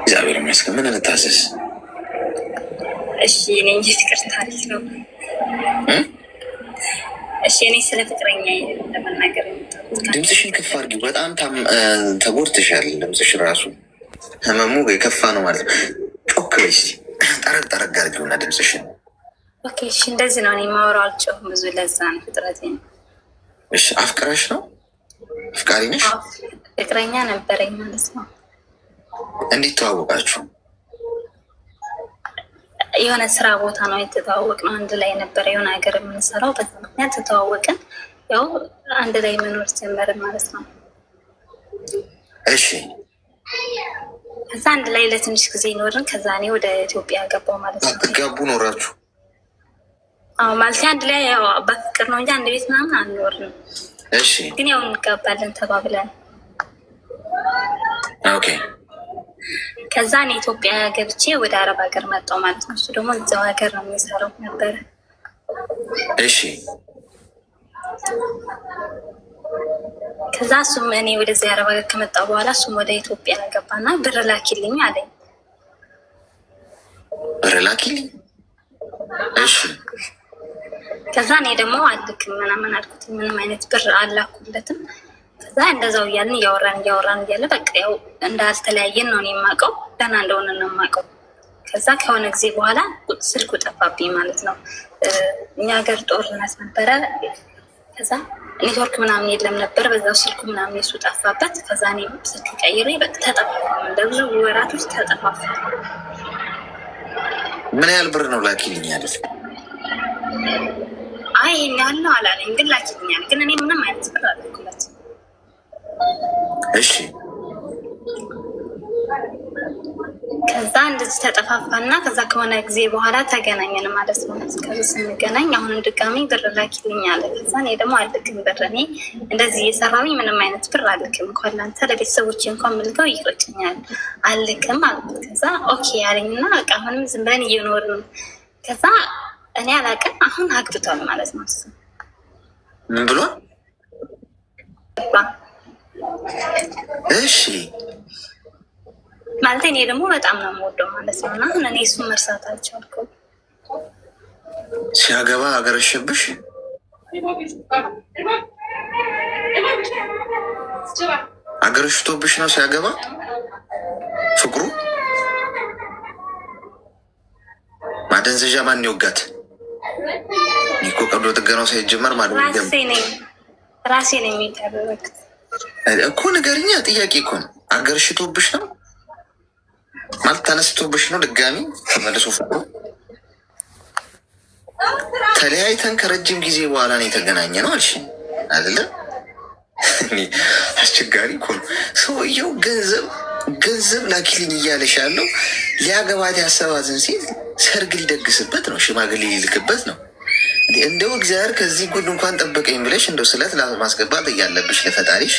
እግዚአብሔር ይመስገን። ምን እንታዘዝ? እሺ እኔ እንጂ ፍቅር ታሪክ ነው። እሺ እኔ ስለ ፍቅረኛ ለመናገር ድምፅሽን ከፍ አድርጊ። በጣም ተጎድተሻል። ድምፅሽ ራሱ ህመሙ የከፋ ነው ማለት ነው። ጮክ በይ እስኪ። ጠረግ ጠረግ አድርጊውና ድምፅሽን። ኦኬ እሺ፣ እንደዚህ ነው። እኔ ማወራው አልጮህም ብዙ፣ ለዛ ነው ፍጥረቴ ነው። እሺ አፍቅረሽ ነው? አፍቃሪ ነሽ? ፍቅረኛ ነበረኝ ማለት ነው። እንዴት ተዋወቃችሁ? የሆነ ስራ ቦታ ነው የተተዋወቅነው። አንድ ላይ ነበረ የሆነ ሀገር የምንሰራው። በዛ ምክንያት ተተዋወቅን። ያው አንድ ላይ መኖር ጀመርን ማለት ነው። እሺ ከዛ አንድ ላይ ለትንሽ ጊዜ ኖርን። ከዛ እኔ ወደ ኢትዮጵያ ገባው ማለት ነው። አትጋቡ ኖራችሁ? አዎ ማለት አንድ ላይ ያው በፍቅር ነው እንጂ አንድ ቤት ምናምን አንኖርንም። እሺ ግን ያው እንጋባለን ተባብለን። ኦኬ ከዛ እኔ ኢትዮጵያ ገብቼ ወደ አረብ ሀገር መጣው ማለት ነው። እሱ ደግሞ እዛው ሀገር ነው የሚሰራው ነበረ። እሺ ከዛ እሱም እኔ ወደዚህ አረብ ሀገር ከመጣ በኋላ እሱም ወደ ኢትዮጵያ ገባና ብር ላኪልኝ አለኝ። ብር ላኪልኝ? እሺ ከዛ እኔ ደግሞ አልክም ምናምን አልኩት። ምንም አይነት ብር አላኩለትም። ከዛ እንደዛው እያልን እያወራን እያለ በቃ ያው እንዳልተለያየን ነው እኔ የማውቀው፣ ደህና እንደሆነ ነው የማውቀው። ከዛ ከሆነ ጊዜ በኋላ ስልኩ ጠፋብኝ ማለት ነው። እኛ ሀገር ጦርነት ነበረ። ከዛ ኔትወርክ ምናምን የለም ነበር። በዛው ስልኩ ምናምን የሱ ጠፋበት። ከዛ እኔ ስልክ ቀይሬ በቃ ተጠፋፋ። ለብዙ ወራቶች ተጠፋፋ። ምን ያህል ብር ነው ላኪልኝ ያለች? አይ ይሄን ያህል ነው አላለኝ፣ ግን ላኪልኛል። ግን እኔ ምንም አይነት ብር አልኩለት። እሺ ከዛ እንደዚህ ተጠፋፋና ከዛ ከሆነ ጊዜ በኋላ ተገናኘን ማለት ነው። ከዚህ ስንገናኝ አሁንም ድጋሚ ብር ላኪልኝ አለ። ከዛ እኔ ደግሞ አልክም ብር፣ እኔ እንደዚህ እየሰራሁኝ ምንም አይነት ብር አልክም፣ እንኳን ላንተ ለቤተሰቦች እንኳን ምልከው ይቆጭኛል፣ አልክም አልኩት። ከዛ ኦኬ ያለኝና በቃ አሁንም ዝም ብለን እየኖርን። ከዛ እኔ አላቅም አሁን አግብቷል ማለት ነው። ምን ብሎ? እሺ ማለት እኔ ደግሞ በጣም ነው የምወደው ማለት ነው። እና አሁን እኔ እሱን መርሳት አልቻልኩም። ሲያገባ አገረሸብሽ? አገረሽቶብሽ ነው ሲያገባ ፍቅሩ? ማደንዘዣ ማን ይወጋት? እኮ ቀዶ ጥገናው ሳይጀመር ማለት ራሴ ነኝ የሚደረግት እኮ። ነገርኛ ጥያቄ እኮ ነው። አገርሽቶብሽ ነው ማለት ተነስቶብሽ ነው ድጋሚ ተመልሶ ፍቅሩ? ተለያይተን ከረጅም ጊዜ በኋላ ነው የተገናኘ ነው አልሽ አይደለ? አስቸጋሪ እኮ ነው። ሰውየው ገንዘብ ላኪልኝ እያለሽ ያለው ሊያገባት ያሰባትን ሴት ሰርግ ሊደግስበት ነው፣ ሽማግሌ ሊልክበት ነው። እንደው እግዚአብሔር ከዚህ ጉድ እንኳን ጠበቀኝ ብለሽ እንደው ስለት ማስገባት እያለብሽ ለፈጣሪሽ።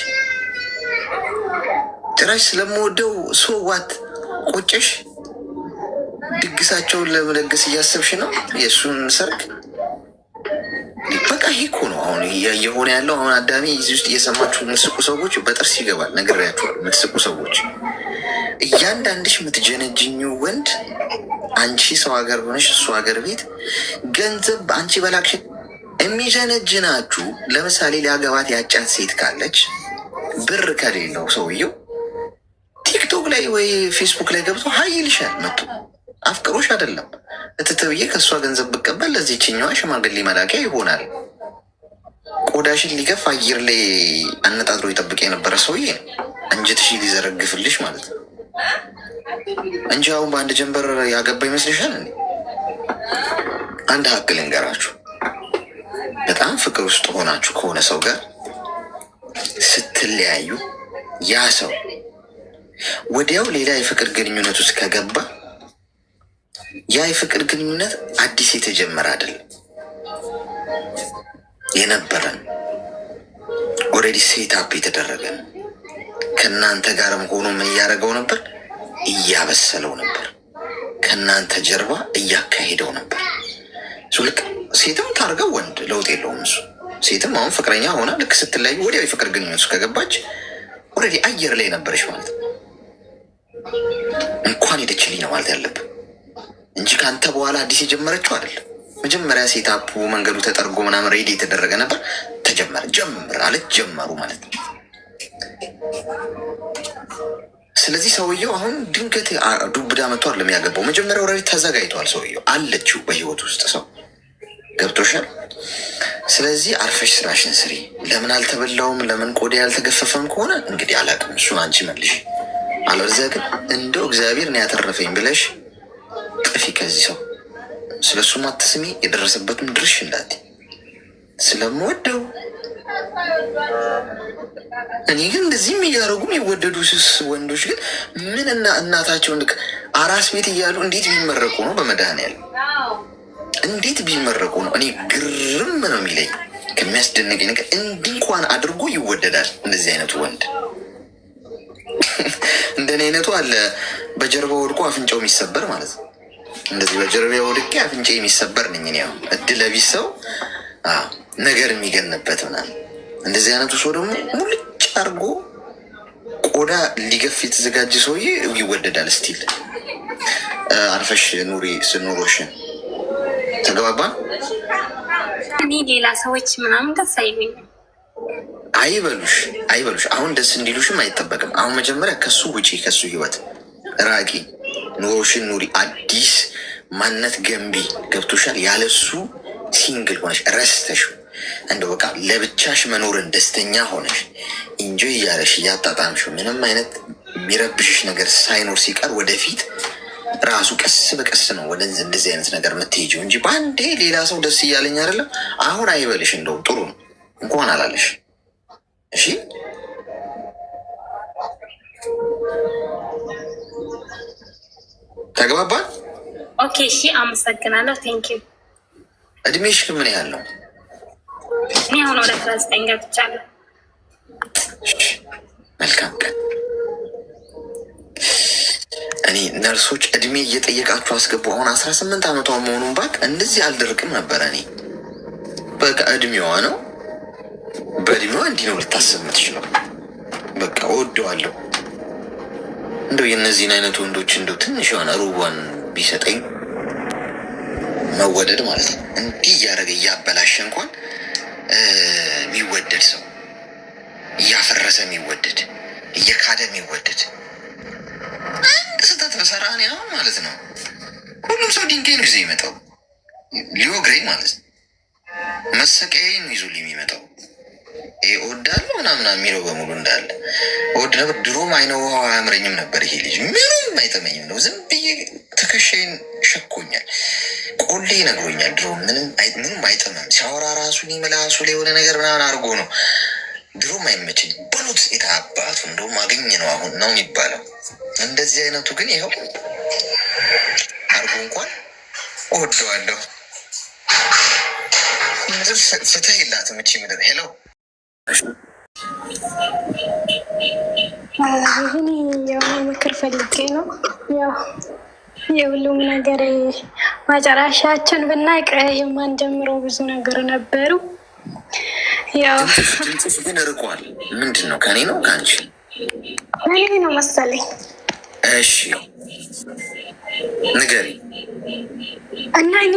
ጭራሽ ስለምወደው ሶዋት ቆጨሽ። ድግሳቸውን ለመደገስ እያሰብሽ ነው የእሱን ሰርግ። በቃ ይሄ እኮ ነው አሁን እየሆነ ያለው። አሁን አዳሜ እዚህ ውስጥ እየሰማችሁ የምትስቁ ሰዎች በጥርስ ይገባል። ነግሬያችኋለሁ። የምትስቁ ሰዎች እያንዳንድሽ የምትጀነጅኙ ወንድ፣ አንቺ ሰው ሀገር ሆነሽ እሱ ሀገር ቤት ገንዘብ አንቺ በላክሽ የሚጀነጅናችሁ። ለምሳሌ ሊያገባት ያጫት ሴት ካለች ብር ከሌለው ሰውየው ቲክቶክ ላይ ወይ ፌስቡክ ላይ ገብቶ ሀይ ይልሻል። መጡ አፍቅሮሽ አይደለም እትትብዬ ከእሷ ገንዘብ ብቀበል ለዚህ ችኛዋ ሽማግሌ መላኪያ ይሆናል። ቆዳሽን ሊገፍ አየር ላይ አነጣጥሮ ይጠብቅ የነበረ ሰውዬ ነው አንጀትሽ ሊዘረግፍልሽ ማለት ነው እንጂ አሁን በአንድ ጀንበር ያገባ ይመስልሻል? አንድ ሀቅ ልንገራችሁ። በጣም ፍቅር ውስጥ ሆናችሁ ከሆነ ሰው ጋር ስትለያዩ ያ ሰው ወዲያው ሌላ የፍቅር ግንኙነት ውስጥ ከገባ ያ የፍቅር ግንኙነት አዲስ የተጀመረ አይደለም፣ የነበረን ኦልሬዲ ሴታፕ የተደረገ ነው። ከእናንተ ጋርም ሆኖ ምን እያደረገው ነበር? እያበሰለው ነበር። ከእናንተ ጀርባ እያካሄደው ነበር። ልክ ሴትም ታርገው ወንድ ለውጥ የለውም እሱ። ሴትም አሁን ፍቅረኛ ሆና ልክ ስትለያዩ ወዲያው የፍቅር ግንኙነት ውስጥ ከገባች ኦልሬዲ አየር ላይ ነበረች ማለት ነው። እንኳን ሄደችልኝ ነው ማለት ያለብን እንጂ ከአንተ በኋላ አዲስ የጀመረችው አይደለም። መጀመሪያ ሴታፑ መንገዱ ተጠርጎ ምናምን ሬዲ የተደረገ ነበር። ተጀመረ ጀምር አለች ጀመሩ ማለት ነው። ስለዚህ ሰውየው አሁን ድንገት ዱብዳ መጥቷል ለሚያገባው መጀመሪያ ኦልሬዲ ተዘጋጅቷል። ሰውየው አለችው በህይወት ውስጥ ሰው ገብቶሻል። ስለዚህ አርፈሽ ስራሽን ስሪ። ለምን አልተበላውም ለምን ቆዳ ያልተገፈፈም ከሆነ እንግዲህ አላውቅም፣ እሱን አንቺ መልሽ። አለበለዚያ ግን እንደው እግዚአብሔር ነው ያተረፈኝ ብለሽ ጥፊ ከዚህ ሰው። ስለሱ አትስሚ፣ የደረሰበትም ድርሽ እንዳት ስለምወደው እኔ ግን እንደዚህም እያደረጉ የሚወደዱ ወንዶች ግን ምን እናታቸውን ልክ አራስ ቤት እያሉ እንዴት ቢመረቁ ነው? በመድኃኒዓለም እንዴት ቢመረቁ ነው? እኔ ግርም ነው የሚለኝ ከሚያስደንቀኝ ነገር እንዲህ እንኳን አድርጎ ይወደዳል እንደዚህ አይነቱ ወንድ። እንደኔ አይነቱ አለ በጀርባው ወድቆ አፍንጫው የሚሰበር ማለት ነው። እንደዚህ በጀርባ ወድቄ አፍንጫ የሚሰበር ነኝ እኔ። ያው እድለ ቢስ ሰው ነገር የሚገንበት ምናምን። እንደዚህ አይነቱ ሰው ደግሞ ሙልጭ አድርጎ ቆዳ ሊገፍ የተዘጋጀ ሰውዬ ይወደዳል። ስቲል አርፈሽ ኑሪ ስኑሮሽን። ተግባባን? እኔ ሌላ ሰዎች ምናምን ደስ አይሉኝም። አይበሉሽ። አሁን ደስ እንዲሉሽም አይጠበቅም። አሁን መጀመሪያ ከሱ ውጪ፣ ከሱ ህይወት ራቂ፣ ኑሮሽን ኑሪ። አዲስ ማንነት ገንቢ። ገብቶሻል? ያለሱ ሲንግል ሆነሽ ረስተሽው እንደው በቃ ለብቻሽ መኖርን ደስተኛ ሆነሽ ኢንጆይ እያለሽ እያጣጣምሽው ምንም አይነት የሚረብሽሽ ነገር ሳይኖር ሲቀር ወደፊት ራሱ ቀስ በቀስ ነው ወደ እንደዚህ አይነት ነገር የምትሄጂው እንጂ በአንዴ ሌላ ሰው ደስ እያለኝ አይደለም። አሁን አይበልሽ፣ እንደውም ጥሩ ነው እንኳን አላለሽ። እሺ ተግባባን? ኦኬ እሺ፣ አመሰግናለሁ። ቴንኪው። እድሜሽ ምን ያህል ነው? እኔ አሁን ወደ 19 ገብቻለሁ። መልካም ቀን። እኔ ነርሶች እድሜ እየጠየቃችሁ አስገቡ። አሁን 18 ዓመቷ መሆኑን ባቅ እንደዚህ አልደርቅም ነበረ። እኔ በቃ እድሜዋ ነው፣ በእድሜዋ እንዲህ ነው ልታስብ የምትችለው። በቃ እወደዋለሁ። እንደው የእነዚህን አይነት ወንዶች እንደው ትንሽ የሆነ ሩቧን ቢሰጠኝ መወደድ ማለት ነው። እንዲህ እያደረገ እያበላሸ እንኳን የሚወደድ ሰው እያፈረሰ የሚወደድ እየካደ የሚወደድ አንድ ስህተት በሰራ እኔ አሁን ማለት ነው ሁሉም ሰው ድንጋይ ነው ይዞ የሚመጣው ሊወግረኝ ማለት ነው። መሰቀያዬ ነው ይዞ የሚመጣው። ይሄ እወዳለሁ ምናምን የሚለው በሙሉ እንዳለ እወድ ነበር። ድሮም አይነ ውሃ አያምረኝም ነበር። ይሄ ልጅ ምንም አይጠመኝም ነው። ዝም ብዬ ትከሻዬን ሸኮኛል፣ ቆሌ ነግሮኛል። ድሮ ምንም አይጠመም። ሲያወራ ራሱ ምላሱ ላይ የሆነ ነገር ምናምን አድርጎ ነው። ድሮም አይመችኝ በሉት። የታባቱ እንደውም አገኘ ነው አሁን ነው የሚባለው። እንደዚህ አይነቱ ግን ይኸው አርጎ እንኳን እወደዋለሁ። ምድር ፍትህ የላትም እቺ ምድር። ሄሎ ይህን የሆነ ምክር ፈልጌ ነው። ያው የሁሉም ነገር መጨረሻችን ብናቅ የማንጀምረው ብዙ ነገር ነበሩ። ያው ድምፅሽ ግን ርቋል። ምንድን ነው? ከኔ ነው ከአንቺ? እኔ ነው መሰለኝ። እሺ ንገሪ። እና እኔ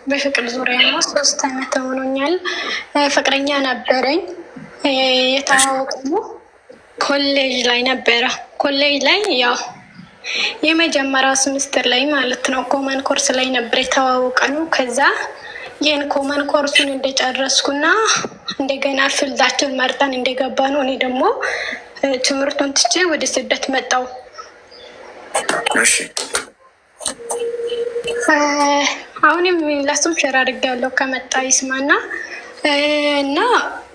በፍቅር ዙሪያ ነው 3 ዓመት ሆኖኛል። ፍቅረኛ ነበረኝ። የተዋወቅነው ኮሌጅ ላይ ነበረ። ኮሌጅ ላይ ያው የመጀመሪያው ሴሚስተር ላይ ማለት ነው ኮመን ኮርስ ላይ ነበር የተዋወቅነው። ከዛ ይህን ኮመን ኮርሱን እንደጨረስኩና እንደገና ፊልዳችን መርጠን እንደገባ ነው። እኔ ደግሞ ትምህርቱን ትቼ ወደ ስደት መጣው። እሺ አሁንም ለሱም ሸር አድርጌያለሁ ከመጣ ይስማና እና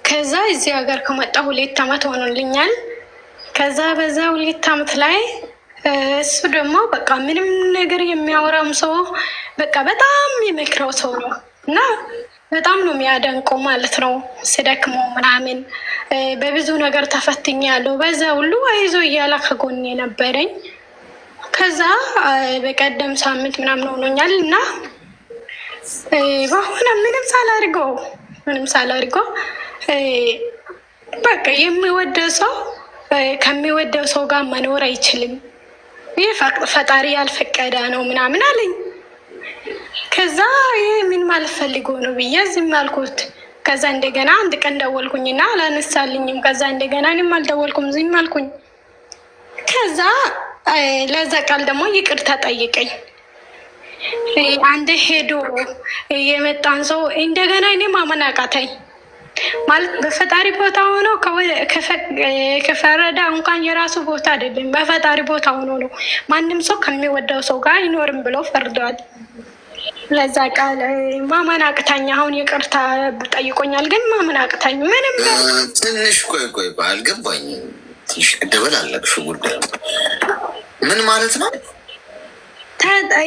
ከዛ እዚህ ሀገር ከመጣ 2 ዓመት ሆኖልኛል። ከዛ በዛ 2 ዓመት ላይ እሱ ደግሞ በቃ ምንም ነገር የሚያወራም ሰው በቃ በጣም የሚመክረው ሰው ነው እና በጣም ነው የሚያደንቀው ማለት ነው። ስደክሞ ምናምን በብዙ ነገር ተፈትኛለሁ። በዛ ሁሉ አይዞ እያለ ከጎኔ ነበረኝ። ከዛ በቀደም ሳምንት ምናምን ሆኖኛል እና በሆነ ምንም ሳላርገው በቃ የሚወደ ሰው ከሚወደው ሰው ጋር መኖር አይችልም፣ ይህ ፈጣሪ ያልፈቀደ ነው ምናምን አለኝ። ከዛ ይህ ምን ማለት ፈልጎ ነው ብዬ ዝም አልኩት። ከዛ እንደገና አንድ ቀን ደወልኩኝና አላነሳልኝም። ከዛ እንደገና እኔም አልደወልኩም ዝም አልኩኝ። ከዛ ለዛ ቃል ደግሞ ይቅርታ ጠይቀኝ። አንድ ሄዶ የመጣን ሰው እንደገና እኔ ማመን አቃተኝ። ማለት በፈጣሪ ቦታ ሆኖ ከፈረዳ እንኳን የራሱ ቦታ አይደለም፣ በፈጣሪ ቦታ ሆኖ ነው። ማንም ሰው ከሚወደው ሰው ጋር አይኖርም ብሎ ፈርደዋል። ለዛ ቃል ማመን አቅታኝ። አሁን ይቅርታ ጠይቆኛል፣ ግን ማመን አቅታኝ። ምንም ትንሽ ቆይ አልገባኝም። ትንሽ ደበል አለብሽ። ጉዳዩ ምን ማለት ነው?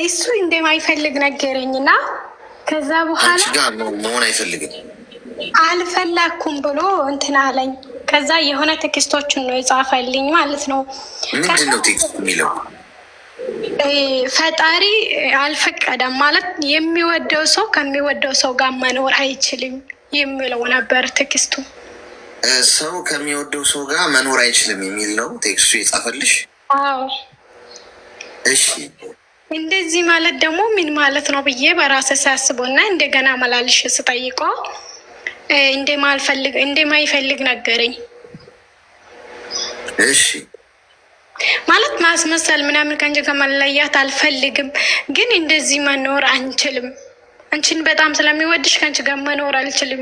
እሱ እንደማይፈልግ ነገረኝና ከዛ በኋላ ጋር መሆን አይፈልግም አልፈላኩም ብሎ እንትን አለኝ። ከዛ የሆነ ቴክስቶችን ነው የጻፈልኝ ማለት ነው። ምንድን ነው ቴክስት የሚለው? ፈጣሪ አልፈቀደም ማለት የሚወደው ሰው ከሚወደው ሰው ጋር መኖር አይችልም የሚለው ነበር ቴክስቱ። ሰው ከሚወደው ሰው ጋር መኖር አይችልም የሚል ነው ቴክስቱ የጻፈልሽ? አዎ። እሺ እንደዚህ ማለት ደግሞ ምን ማለት ነው ብዬ በራሴ ሳስበው እና እንደገና መላልሽ ስጠይቀው እንደማይፈልግ ነገረኝ። እሺ ማለት ማስመሰል ምናምን ከአንቺ ከመለያት አልፈልግም፣ ግን እንደዚህ መኖር አንችልም። አንቺን በጣም ስለሚወድሽ ከአንቺ ጋር መኖር አልችልም፣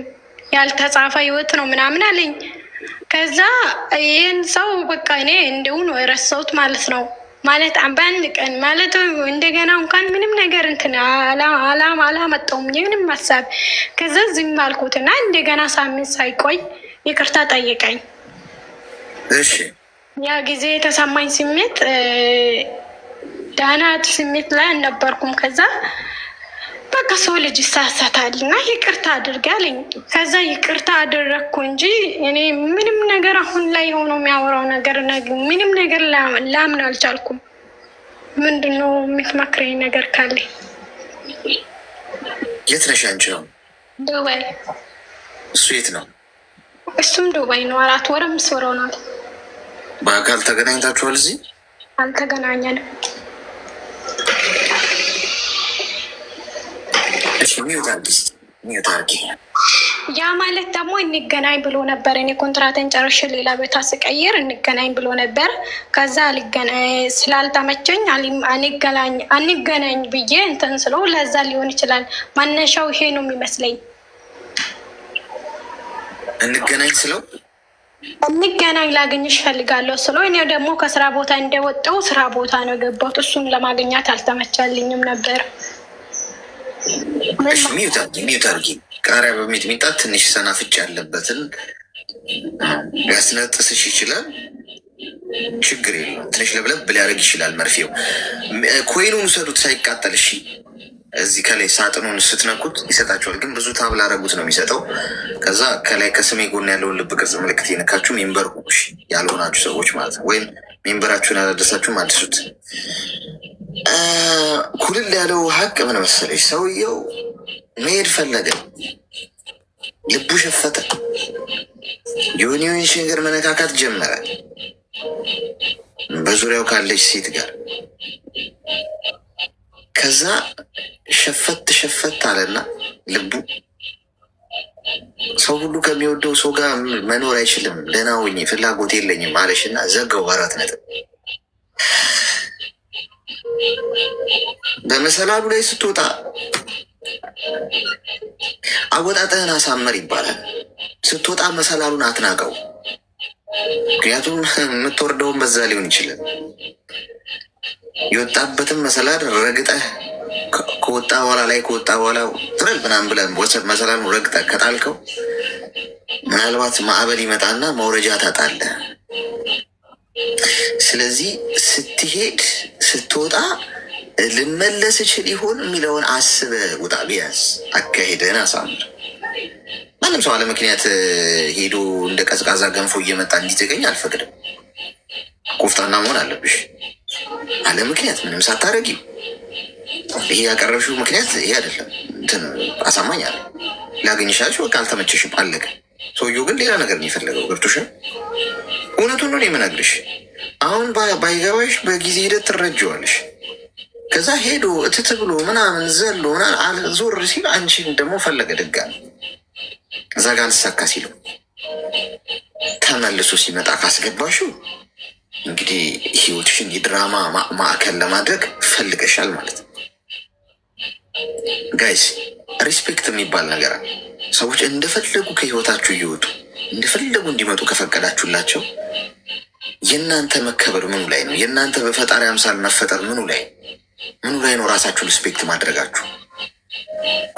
ያልተጻፈ ህይወት ነው ምናምን አለኝ። ከዛ ይህን ሰው በቃ እኔ እንዲሁ ነው የረሳሁት ማለት ነው። ማለት በአንድ ቀን ማለት እንደገና እንኳን ምንም ነገር እንትን አላመጣውም ምንም ሀሳብ። ከዛ ዝም አልኩትና እንደገና ሳምንት ሳይቆይ ይቅርታ ጠይቀኝ። እሺ ያ ጊዜ የተሰማኝ ስሜት ዳናት ስሜት ላይ አልነበርኩም። ከዛ በቃ ሰው ልጅ ይሳሳታል እና ይቅርታ አድርጋለኝ። ከዛ ይቅርታ አደረግኩ እንጂ እኔ ምንም ነገር አሁን ላይ ሆኖ የሚያወራው ነገር ምንም ነገር ላምን አልቻልኩም። ምንድነው የምትመክረኝ ነገር ካለ? የት ነሽ አንቺ? ነው ዱባይ። እሱ የት ነው? እሱም ዱባይ ነው። 4 ወር 5 ወር ሆኗል። በአካል ተገናኝታችኋል? እዚህ አልተገናኘንም። ያ ማለት ደግሞ እንገናኝ ብሎ ነበር። እኔ ኮንትራትን ጨርሼ ሌላ ቦታ ስቀይር እንገናኝ ብሎ ነበር። ከዛ ስላልተመቸኝ አንገናኝ ብዬ እንትን ስለው ለዛ ሊሆን ይችላል ማነሻው ይሄ ነው የሚመስለኝ። እንገናኝ ስለው እንገናኝ ላገኝሽ ፈልጋለሁ ስለው እኔ ደግሞ ከስራ ቦታ እንደወጣው ስራ ቦታ ነው የገባሁት። እሱን ለማግኘት አልተመቻልኝም ነበር። ሚዩት አድርጊ። ቃሪያ በሚጥሚጣ ትንሽ ሰናፍጭ ያለበትን ሊያስነጥስሽ ይችላል። ችግር የለውም። ትንሽ ለብለብ ሊያደርግ ይችላል መርፌው። ኮይኑን ውሰዱት ሳይቃጠል። እሺ እዚህ ከላይ ሳጥኑን ስትነኩት ይሰጣችኋል። ግን ብዙ ታብ ላደረጉት ነው የሚሰጠው። ከዛ ከላይ ከስሜ ጎን ያለውን ልብ ቅርጽ ምልክት የነካችሁ ሜምበር ሁኑ። እሺ ያልሆናችሁ ሰዎች ማለት ነው። ወይም ሜምበራችሁን ያላደሳችሁም አድሱት። ኩልል ያለው ሀቅ ምን መሰለሽ፣ ሰውየው መሄድ ፈለገ፣ ልቡ ሸፈተ፣ የሆነ ነገር መነካካት ጀመረ በዙሪያው ካለች ሴት ጋር። ከዛ ሸፈት አለና ልቡ ሰው ሁሉ ከሚወደው ሰው ጋር መኖር አይችልም፣ ደህና ሁኚ፣ ፍላጎት የለኝም አለሽና ዘጋው 4 ነጥብ። በመሰላሉ ላይ ስትወጣ አወጣጠህን አሳመር ይባላል። ስትወጣ መሰላሉን አትናቀው፣ ምክንያቱም የምትወርደውን በዛ ሊሆን ይችላል። የወጣበትን መሰላል ረግጠህ ከወጣ በኋላ ትረል ምናምን ብለህ መሰላሉን ረግጠህ ከጣልከው ምናልባት ማዕበል ይመጣና መውረጃ ታጣለህ። ስለዚህ ስትሄድ ስትወጣ ልመለስ እችል ይሆን የሚለውን አስበህ ውጣ። ቢያንስ አካሄድህን አሳምር። ማንም ሰው አለ ምክንያት ሄዶ እንደ ቀዝቃዛ ገንፎ እየመጣ እንዲዘገኝ አልፈቅድም። ቆፍጣና መሆን አለብሽ። አለ ምክንያት ምንም ሳታረጊ ይሄ ያቀረብሽው ምክንያት ይሄ አይደለም፣ እንትን አሳማኝ አለ ላገኝሻለሽ፣ በቃ አልተመቸሽም፣ አለቀ። ሰውየው ግን ሌላ ነገር ነው የፈለገው። ገብቶሻል? እውነቱን ነው የምነግርሽ። አሁን ባይገባሽ በጊዜ ሂደት ትረጅዋለሽ። ከዛ ሄዶ እትት ብሎ ምናምን ዘሎ ዞር ሲል አንቺን ደግሞ ፈለገ ድጋሚ እዛ ጋር ልሳካ ሲለው ተመልሶ ሲመጣ ካስገባሽው እንግዲህ ህይወትሽን የድራማ ማዕከል ለማድረግ ፈልገሻል ማለት ነው። ጋይስ ሪስፔክት የሚባል ነገር አለ። ሰዎች እንደፈለጉ ከህይወታችሁ እየወጡ እንደፈለጉ እንዲመጡ ከፈቀዳችሁላቸው የእናንተ መከበር ምኑ ላይ ነው? የእናንተ በፈጣሪ አምሳል መፈጠር ምኑ ላይ ነው? ራሳችሁ ሪስፔክት ማድረጋችሁ።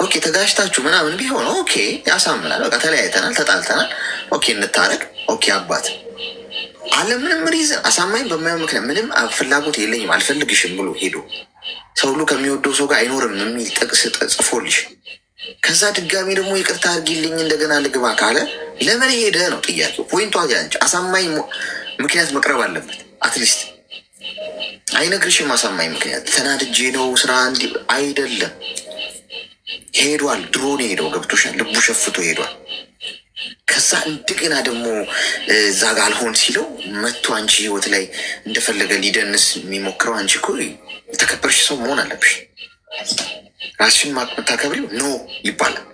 ኦኬ ተጋጭታችሁ ምናምን ቢሆን ኦኬ ያሳምናል። በቃ ተለያይተናል፣ ተጣልተናል፣ ኦኬ እንታረቅ፣ ኦኬ አባት አለምንም ሪዝን አሳማኝ በማይሆን ምክንያት ምንም ፍላጎት የለኝም አልፈልግሽም ብሎ ሄዶ ሰው ሁሉ ከሚወደው ሰው ጋር አይኖርም የሚል ጥቅስ ጽፎልሽ ከዛ ድጋሚ ደግሞ ይቅርታ አድርጊልኝ እንደገና ልግባ ካለ ለምን ሄደ ነው ጥያቄው። ፖይንቷ ያንቺ አሳማኝ ምክንያት መቅረብ አለበት። አትሊስት አይነግርሽም አሳማኝ ምክንያት ተናድጄ ነው ስራ እንዲ አይደለም። ሄዷል፣ ድሮን ሄደው ገብቶሻል፣ ልቡ ሸፍቶ ሄዷል። ከዛ እንደገና ደግሞ እዛ ጋ አልሆን ሲለው መጥቶ አንቺ ህይወት ላይ እንደፈለገ ሊደንስ የሚሞክረው አንቺ እኮ የተከበርሽ ሰው መሆን አለብሽ። ራስሽን የምታከብሪው ኖ ይባላል።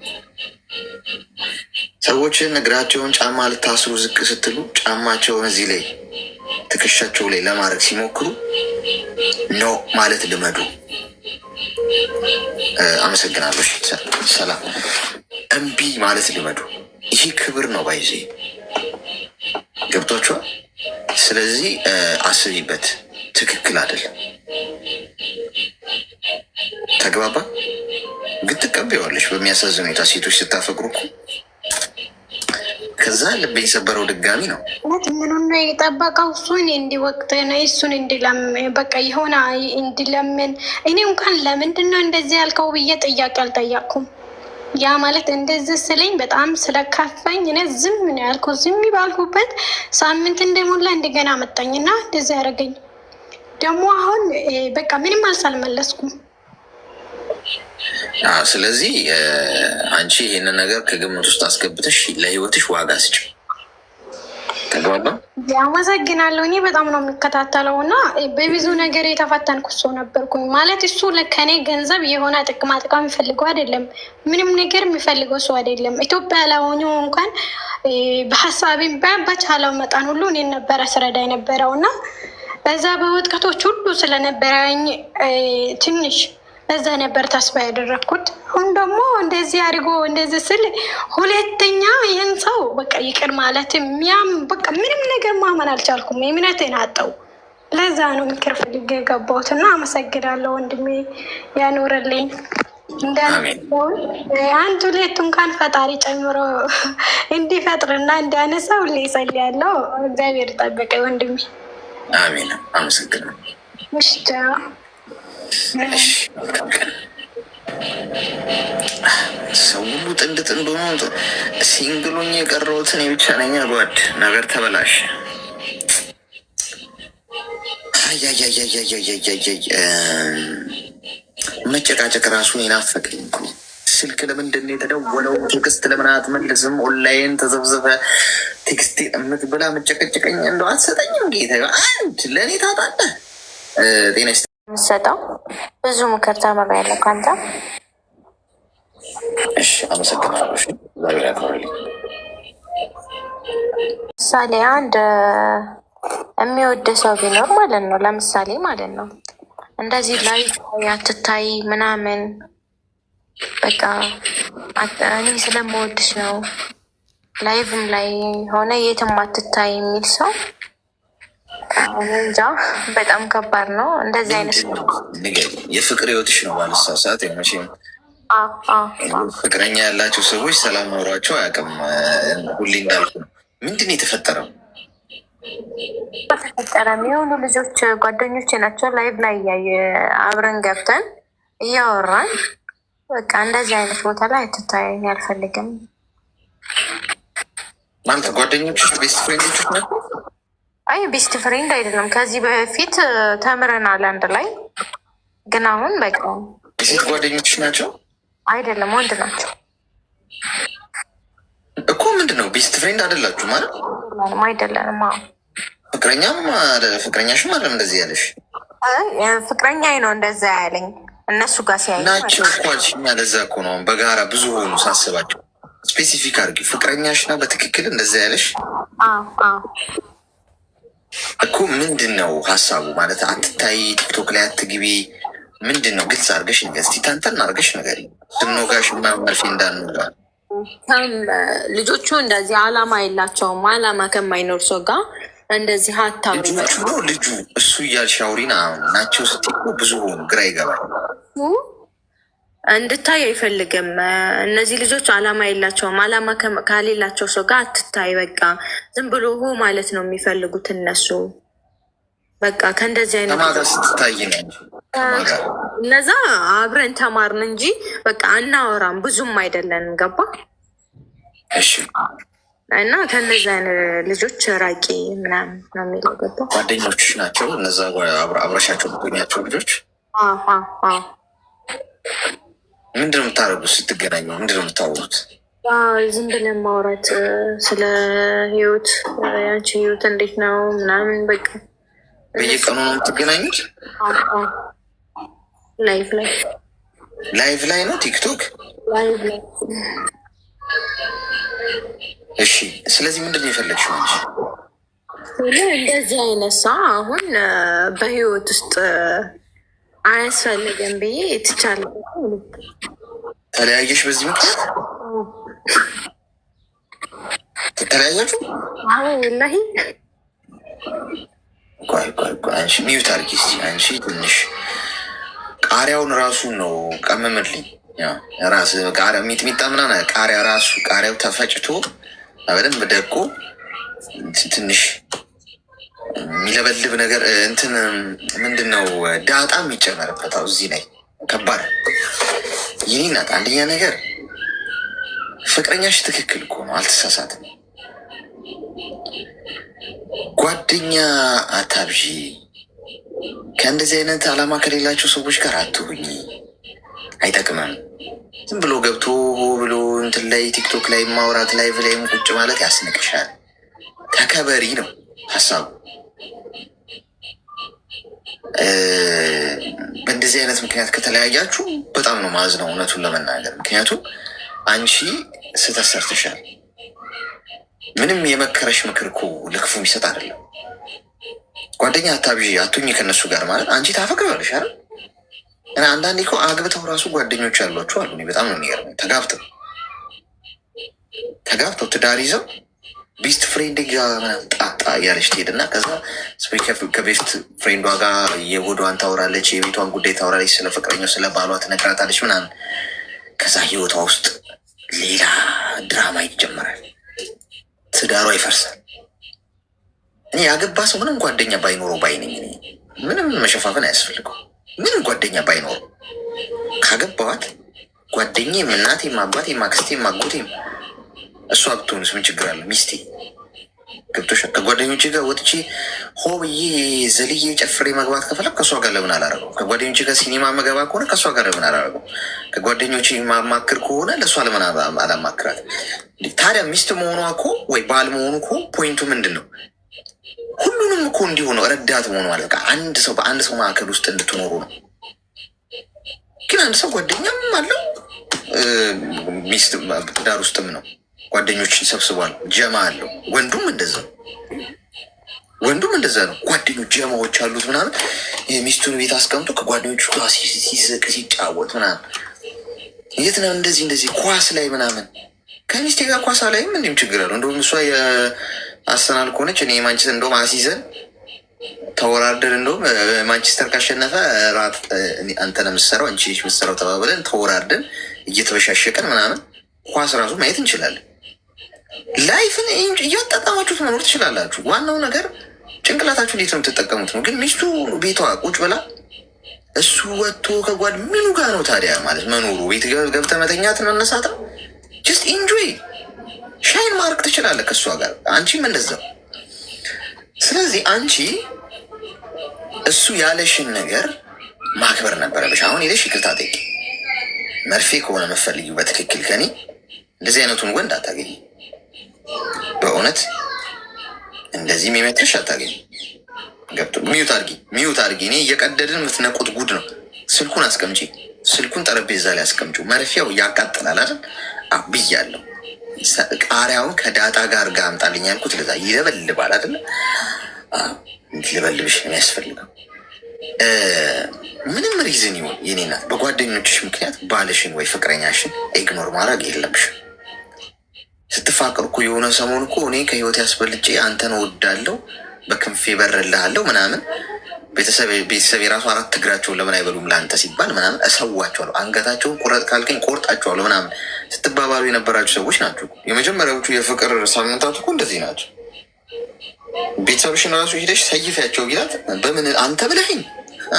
ሰዎችን እግራቸውን ጫማ ልታስሩ ዝቅ ስትሉ ጫማቸውን እዚህ ላይ ትከሻቸው ላይ ለማድረግ ሲሞክሩ ኖ ማለት ልመዱ። አመሰግናለሁ። ሰላም። እምቢ ማለት ልመዱ። ይሄ ክብር ነው። ባይዜ ገብቷችኋል? ስለዚህ አስቢበት። ትክክል አይደለም። ተግባባ። ግን ትቀበዋለሽ። በሚያሳዝን ሁኔታ ሴቶች ስታፈቅሩ እኮ ከዛ ልብ የሰበረው ድጋሚ ነው። ምኑን ነው የጠበቀው? እሱን እንዲወቅት ነው እሱን እንዲለምን በቃ የሆነ እንዲለምን። እኔ እንኳን ለምንድን ነው እንደዚህ ያልከው ብዬ ጥያቄ አልጠየቅኩም። ያ ማለት እንደዚህ ስለኝ በጣም ስለካፋኝ እኔ ዝም ነው ያልኩት። ዝም ባልኩበት ሳምንት እንደሞላ እንደገና መጣኝና እንደዚህ ያደረገኝ ደግሞ አሁን በቃ ምንም አልመለስኩም። ስለዚህ አንቺ ይህንን ነገር ከግምት ውስጥ አስገብተሽ ለህይወትሽ ዋጋ ስጭ። ተግባባ። አመሰግናለሁ። እኔ በጣም ነው የሚከታተለው እና በብዙ ነገር የተፈተንኩ ሰው ነበርኩኝ። ማለት እሱ ከኔ ገንዘብ የሆነ ጥቅማ ጥቅም የሚፈልገው አይደለም፣ ምንም ነገር የሚፈልገው ሰው አይደለም። ኢትዮጵያ ለሆኑ እንኳን በሀሳቢም በቻለው መጠን ሁሉ እኔን ነበረ ስረዳ የነበረው እና በዛ በውጥቀቶች ሁሉ ስለነበረኝ ትንሽ እዛ ነበር ተስፋ ያደረግኩት። አሁን ደግሞ እንደዚህ አድርጎ እንደዚህ ስል ሁለተኛ ይህን ሰው በቃ ይቅር ማለት በቃ ምንም ነገር ማመን አልቻልኩም። እምነቴን አጣሁ። ለዛ ነው ምክር ፈልጌ የገባሁት እና አመሰግናለሁ ወንድሜ፣ ያኖርልኝ። እንዳንሆን አንድ ሁለት እንኳን ፈጣሪ ጨምሮ እንዲፈጥርና እንዲያነሳ ሁሌ እጸልያለሁ። እግዚአብሔር ጠበቀ ወንድሜ። አሜን። አመሰግናለሁ። ምሽጃ ሰው ሁሉ ጥንድ ጥንድ ሆኖ ሲንግሎኝ የቀረሁት እኔ ብቻ ነኝ። ጓድ ነገር ተበላሽ። መጨቃጨቅ ራሱን የናፈቀኝ ስልክ ለምንድን ነው የተደወለው? ቴክስት ለምን አትመልስም? ኦንላይን ተዘብዝበ ቴክስት የምትብላ መጨቀጨቀኝ እንደው አትሰጠኝም? ጌታ አንድ ለእኔ ታጣለህ። ጤና የምትሰጠው ብዙ ምክር ተምሬያለሁ ከአንተ። እሺ አመሰግናለሁ። ዛሬ ያከብርልኝ። ምሳሌ አንድ የሚወድ ሰው ቢኖር ማለት ነው፣ ለምሳሌ ማለት ነው እንደዚህ ላይ አትታይ ምናምን በቃ እኔ ስለምወድሽ ነው ላይቭም ላይ ሆነ የትም አትታይ የሚል ሰው እንጃ በጣም ከባድ ነው። እንደዚህ አይነት የፍቅር ህይወትሽ ነው ባልሳሳት መቼም ፍቅረኛ ያላቸው ሰዎች ሰላም ኖሯቸው አያውቅም። ሁሌ እንዳልኩ ነው። ምንድን ነው የተፈጠረው? ተፈጠረም የሆኑ ልጆች ጓደኞቼ ናቸው ላይቭ ላይ አብረን ገብተን እያወራን በቃ እንደዚህ አይነት ቦታ ላይ አትታየኝ አልፈልግም ማለት ጓደኞች ቤስት ፍሬንዶች ናቸው? አይ ቤስት ፍሬንድ አይደለም። ከዚህ በፊት ተምረናል አንድ ላይ፣ ግን አሁን በቃ የሴት ጓደኞች ናቸው? አይደለም ወንድ ናቸው እኮ። ምንድን ነው ቤስት ፍሬንድ አይደላችሁ ማለት? አይደለንም። ፍቅረኛሽም አይደለም እንደዚህ ያለሽ? ፍቅረኛዬ ነው እንደዛ ያለኝ እነሱ ጋር ሲያይ ናቸው እኮ አልሽኝ። ለዛ እኮ ነው በጋራ ብዙ ሆኑ ሳስባቸው። ስፔሲፊክ አድርጊ። ፍቅረኛሽ ነው በትክክል እንደዛ ያለሽ እኮ። ምንድን ነው ሀሳቡ? ማለት አትታይ፣ ቲክቶክ ላይ አትግቢ፣ ምንድን ነው? ግልጽ አድርገሽ ንገ እስቲ ተንተን አድርገሽ ነገር ስንወጋሽ መርፌ እንዳንወጋ። ልጆቹ እንደዚህ አላማ የላቸውም። አላማ ከማይኖር ሰው ጋር እንደዚህ ሀታሉ ልጁ እሱ እያልሽ አውሪና ናቸው ስትይ ብዙ ሆኑ፣ ግራ ይገባል። እንድታይ አይፈልግም። እነዚህ ልጆች አላማ የላቸውም። አላማ ከሌላቸው ሰው ጋር አትታይ፣ በቃ ዝም ብሎ ሆ ማለት ነው የሚፈልጉት እነሱ። በቃ ከእንደዚህ አይነት ስትታይ እነዛ አብረን ተማርን እንጂ በቃ አናወራም፣ ብዙም አይደለንም። ገባ? እሺ። እና ከእነዚህ አይነት ልጆች ራቂ ምናምን ነው የሚለው። ገባ? ጓደኞችሽ ናቸው እነዛ አብረሻቸው ምትገኛቸው ልጆች? ምንድን ነው የምታደርጉት ስትገናኙ? ምንድን ነው የምታወሩት? ዝም ብለን ማውራት ስለ ህይወት፣ ያንቺ ህይወት እንዴት ነው ምናምን። በቃ በየቀኑ ነው የምትገናኙት? ላይቭ ላይ ነው ቲክቶክ ላይቭ ላይ። እሺ፣ ስለዚህ ምንድን ነው የፈለግሽው አንቺ? እንደዚህ አይነት ሰው አሁን በህይወት ውስጥ አያስፈልግም ብዬ ትቻለ። ተለያየሽ? በዚህ ምክንያት ተለያያችሁ? ወላሂ ቆይ አንቺ ሚዩት አድርጊ እስኪ። አንቺ ትንሽ ቃሪያውን ራሱን ነው ቀመምልኝ። ራስ ቃሪያ ሚጥሚጣ ምናምን ቃሪያ ራሱ ቃሪያው ተፈጭቶ በደንብ ደቆ ትንሽ የሚለበልብ ነገር እንትን ምንድን ነው ዳጣ የሚጨመርበታው እዚህ ላይ ከባድ ይህ ናት። አንደኛ ነገር ፍቅረኛሽ ትክክል እኮ ነው፣ አልተሳሳትም። ጓደኛ አታብዢ። ከእንደዚህ አይነት አላማ ከሌላቸው ሰዎች ጋር አትሁኝ፣ አይጠቅምም። ዝም ብሎ ገብቶ ብሎ እንትን ላይ ቲክቶክ ላይ ማውራት ላይቭ ላይ ቁጭ ማለት ያስንቅሻል። ተከበሪ ነው ሀሳቡ። በእንደዚህ አይነት ምክንያት ከተለያያችሁ በጣም ነው ማዝነው እውነቱን ለመናገር። ምክንያቱም አንቺ ስህተት ሰርተሻል። ምንም የመከረሽ ምክር እኮ ለክፉ የሚሰጥ አይደለም። ጓደኛ አታብዢ፣ አቱኝ ከነሱ ጋር ማለት አንቺ ታፈቅሪዋለሽ አይደል? እና አንዳንዴ እኮ አግብተው ራሱ ጓደኞች ያሏቸው አሉ። በጣም ነው የሚገርመኝ። ተጋብተው ትዳር ይዘው ቤስት ፍሬንድ ጋር ጣጣ እያለች ትሄድና ከዛ ከቤስት ፍሬንዷ ጋር የሆዷን ታወራለች፣ የቤቷን ጉዳይ ታወራለች፣ ስለ ፍቅረኛው ስለ ባሏ ትነግራታለች ምናምን። ከዛ ህይወቷ ውስጥ ሌላ ድራማ ይጀመራል። ትዳሯ ይፈርሳል። እኔ ያገባ ሰው ምንም ጓደኛ ባይኖረው ባይነኝ። ምንም መሸፋፈን አያስፈልገው። ምንም ጓደኛ ባይኖረው ካገባዋት ጓደኛዬም እናቴም አባቴም አክስቴም አጎቴም እሷ ብትሆንስ ምን ችግር አለ? ሚስቴ ገብቶሻል። ከጓደኞቼ ጋር ወጥቼ ሆ ብዬ ዘልዬ ጨፍሬ መግባት ከፈለግ ከእሷ ጋር ለምን አላረገው? ከጓደኞቼ ጋር ሲኒማ መገባ ከሆነ ከእሷ ጋር ለምን አላረገው? ከጓደኞቼ ማማክር ከሆነ ለእሷ ለምን አላማክራት? ታዲያ ሚስት መሆኗ እኮ ወይ ባል መሆኑ እኮ ፖይንቱ ምንድን ነው? ሁሉንም እኮ እንዲሆነው ረዳት መሆኑ ማለት አንድ ሰው በአንድ ሰው መካከል ውስጥ እንድትኖሩ ነው። ግን አንድ ሰው ጓደኛም አለው ሚስት ትዳር ውስጥም ነው። ጓደኞችን ሰብስቧል፣ ጀማ አለው። ወንዱም እንደዛ ነው። ጓደኞች ጀማዎች አሉት ምናምን። የሚስቱን ቤት አስቀምጦ ከጓደኞቹ ጋር ሲስቅ ሲጫወት ምናምን። የት ነው እንደዚህ ኳስ ላይ ምናምን ከሚስቴ ጋር ኳሳ ላይም እንዲም ችግር አለው። እንደውም እሷ የአርሰናል ከሆነች እኔ ማንቸስተር እንደውም አሲዘን ተወራርደን እንደውም ማንቸስተር ካሸነፈ ራት አንተ ነው የምትሰራው አንቺ የምትሰራው ተባብለን ተወራርደን እየተበሻሸቀን ምናምን ኳስ ራሱ ማየት እንችላለን። ላይፍን እያጣጣማችሁት መኖር ትችላላችሁ። ዋናው ነገር ጭንቅላታችሁ እንዴት ነው የምትጠቀሙት ነው። ግን ሚስቱ ቤቷ ቁጭ ብላ እሱ ወጥቶ ከጓድ ምኑ ጋር ነው ታዲያ ማለት መኖሩ? ቤት ገብተህ መተኛት መነሳት ነው። ጀስት ኢንጆይ ሻይን ማድረግ ትችላለህ ከእሷ ጋር፣ አንቺም እንደዛው። ስለዚህ አንቺ እሱ ያለሽን ነገር ማክበር ነበረብሽ። አሁን ሄደሽ ይቅርታ ጠይቂ። መርፌ ከሆነ መፈልጊው በትክክል ከኔ እንደዚህ አይነቱን ወንድ አታገኝ። በእውነት እንደዚህ የሚመክርሽ አታገኝ። ገብቶ ሚዩት አድርጊ። እኔ እየቀደድን የምትነቁት ጉድ ነው። ስልኩን አስቀምጪ። ስልኩን ጠረጴዛ ላይ አስቀምጪው። መርፊያው ያቃጥላል አይደል? ብያለሁ። ቃሪያውን ከዳጣ ጋር አምጣልኝ ያልኩት ለዛ ይለበልባል አይደለ? ልበልብሽ ነው የሚያስፈልገው። ምንም ሪዝን ይሆን የኔ ናት፣ በጓደኞችሽ ምክንያት ባልሽን ወይ ፍቅረኛሽን ኢግኖር ማድረግ የለብሽም። ስትፋቅር እኮ የሆነ ሰሞን እኮ እኔ ከህይወት ያስበልጬ አንተን እወዳለሁ በክንፌ በረልሃለሁ ምናምን ቤተሰብ የራሱ 4 እግራቸውን ለምን አይበሉም ለአንተ ሲባል ምናምን እሰዋቸዋለሁ፣ አንገታቸውን ቁረጥ ካልከኝ ቆርጣቸዋለሁ ምናምን ስትባባሉ የነበራችሁ ሰዎች ናቸው። የመጀመሪያዎቹ የፍቅር ሳምንታት እኮ እንደዚህ ናቸው። ቤተሰብሽን ራሱ ሄደሽ ሰይፊያቸው ቢላት በምን አንተ ብለኸኝ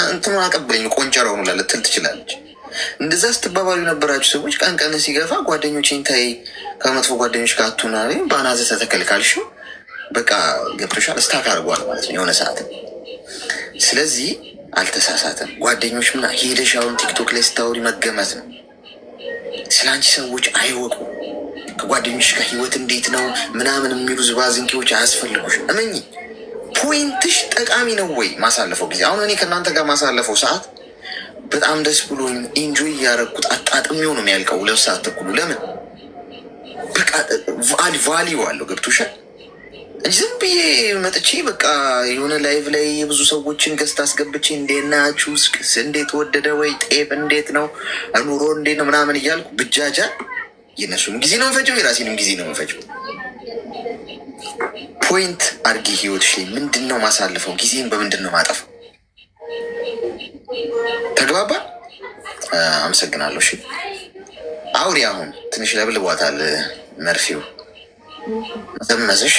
እንትኑን አቀብለኝ ቆንጨራውን ላ ልትል ትችላለች። እንደዛ ስትባባሉ የነበራችሁ ሰዎች ቀን ቀን ሲገፋ ጓደኞቼን ታይ ከመጥፎ ጓደኞች ጋር አቱና በአናዘ ተተከልካልሽው በቃ ገብቶሻል። እስታክ አድርጓል ማለት ነው የሆነ ሰዓት። ስለዚህ አልተሳሳተም። ጓደኞች ምና ሄደሽ አሁን ቲክቶክ ላይ ስታወሪ መገመት ነው። ስለ አንቺ ሰዎች አይወቁ። ከጓደኞች ጋር ህይወት እንዴት ነው ምናምን የሚሉ ዝባዝንኪዎች አያስፈልጉሽ። እመኚ። ፖይንትሽ ጠቃሚ ነው ወይ ማሳለፈው ጊዜ። አሁን እኔ ከእናንተ ጋር ማሳለፈው ሰዓት በጣም ደስ ብሎኝ ኢንጆይ እያደረግኩት አጣጥሜው ነው የሚያልቀው 2 ሰዓት ተኩሉ። ለምን በቃ ቫሊዩ አለው ገብቶሻል እንጂ ዝም ብዬ መጥቼ በቃ የሆነ ላይቭ ላይ የብዙ ሰዎችን ገዝት አስገብቼ እንዴት ናችሁ፣ እንዴት ወደደ ወይ ጤፍ እንዴት ነው ኑሮ እንዴት ነው ምናምን እያልኩ ብጃጃ የነሱም ጊዜ ነው የምፈጀው፣ የራሴንም ጊዜ ነው የምፈጀው። ፖይንት አድርጊ ህይወትሽ ላይ ምንድን ነው ማሳልፈው ጊዜን በምንድን ነው ማጠፈው? ተግባባ። አመሰግናለሁ። እሺ አውሪ። አሁን ትንሽ ለብልቧታል መርፌው መዘመዘሽ